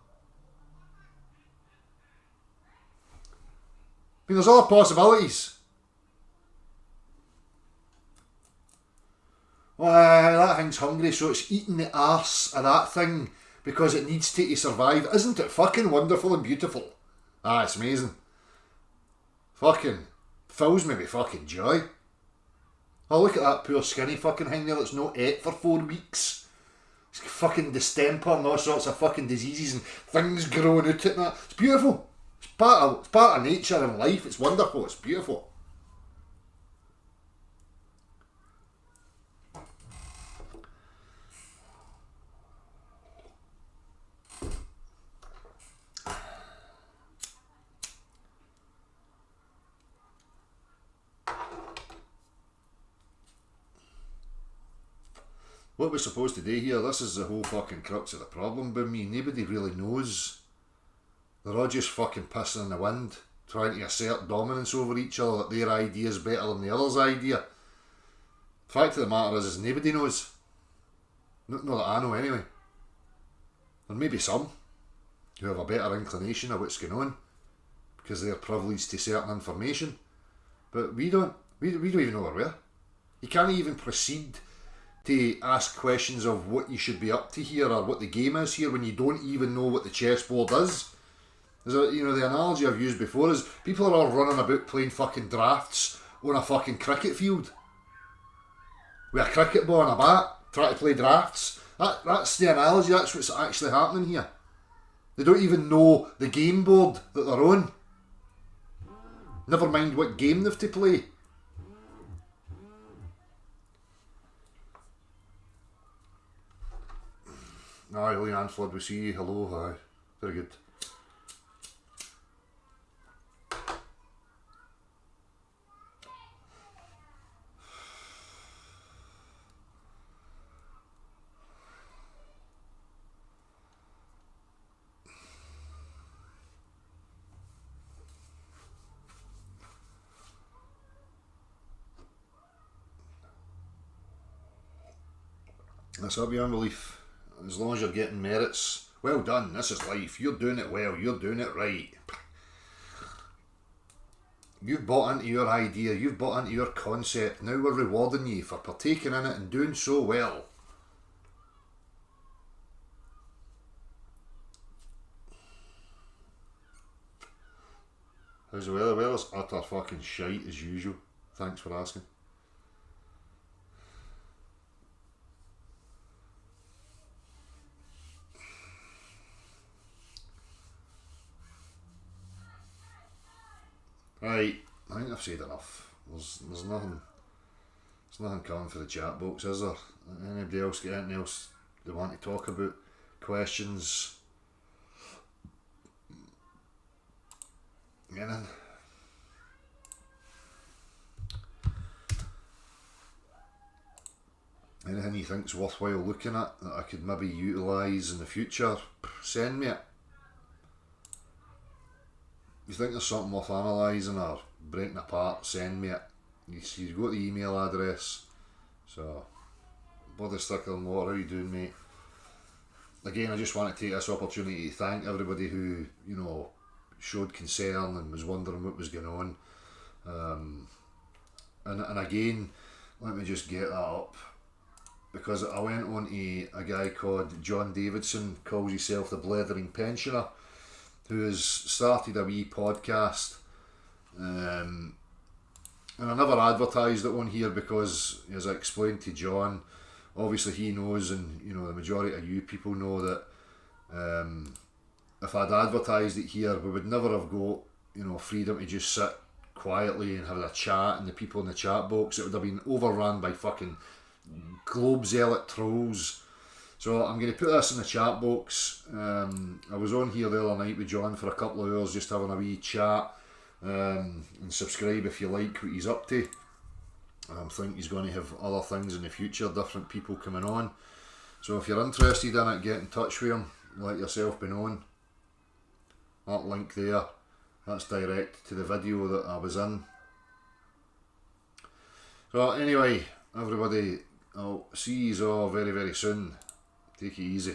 A: I mean, there's other possibilities. Well, that thing's hungry, so it's eating the arse of that thing because it needs to survive. Isn't it fucking wonderful and beautiful? Ah, it's amazing. Fucking fills me with fucking joy. Oh, look at that poor skinny fucking thing there that's not ate for 4 weeks. It's fucking distemper and all sorts of fucking diseases and things growing out it and that. It's beautiful. It's part of nature and life. It's wonderful. It's beautiful. what we're supposed to do here, this is the whole fucking crux of the problem with me. Nobody really knows. They're all just fucking pissing in the wind, trying to assert dominance over each other, that their idea is better than the other's idea. The fact of the matter is nobody knows. Not that I know anyway. There may be some who have a better inclination of what's going on because they're privileged to certain information. But we don't even know where we are. You can't even proceed to ask questions of what you should be up to here or what the game is here when you don't even know what the chessboard is. The analogy I've used before is people are all running about playing fucking drafts on a fucking cricket field with a cricket ball and a bat, trying to play drafts. That's the analogy. That's what's actually happening here. They don't even know the game board that they're on. Never mind what game they've to play. Aye, Leanne Flood, we see you. Hello, hi. Very good. That's up beyond belief. As long as you're getting merits, well done, this is life, you're doing it well, you're doing it right. You've bought into your idea, you've bought into your concept, now we're rewarding you for partaking in it and doing so well. How's the weather? Well, it's utter fucking shite as usual. Thanks for asking. Right, I think I've said enough. There's nothing coming for the chat box, is there? Anybody else got anything else they want to talk about? Questions? Anything? Anything you think's worthwhile looking at that I could maybe utilise in the future? Send me it. If you think there's something worth analysing or breaking apart, send me it. You've got the email address. So, bloody sticker and water, how you doing, mate? Again, I just want to take this opportunity to thank everybody who, showed concern and was wondering what was going on. And again, let me just get that up. Because I went on to a guy called John Davidson, calls himself the Blethering Pensioner, who has started a wee podcast, and I never advertised it on here because, as I explained to John, obviously he knows, and the majority of you people know that if I'd advertised it here, we would never have got freedom to just sit quietly and have a chat, and the people in the chat box, it would have been overrun by fucking globe zealot trolls. So I'm going to put this in the chat box. I was on here the other night with John for a couple of hours just having a wee chat, and subscribe if you like what he's up to. I think he's going to have other things in the future, different people coming on. So if you're interested in it, get in touch with him, let yourself be known. That link there, that's direct to the video that I was in. So anyway, everybody, I'll see you all very, very soon. Take it easy.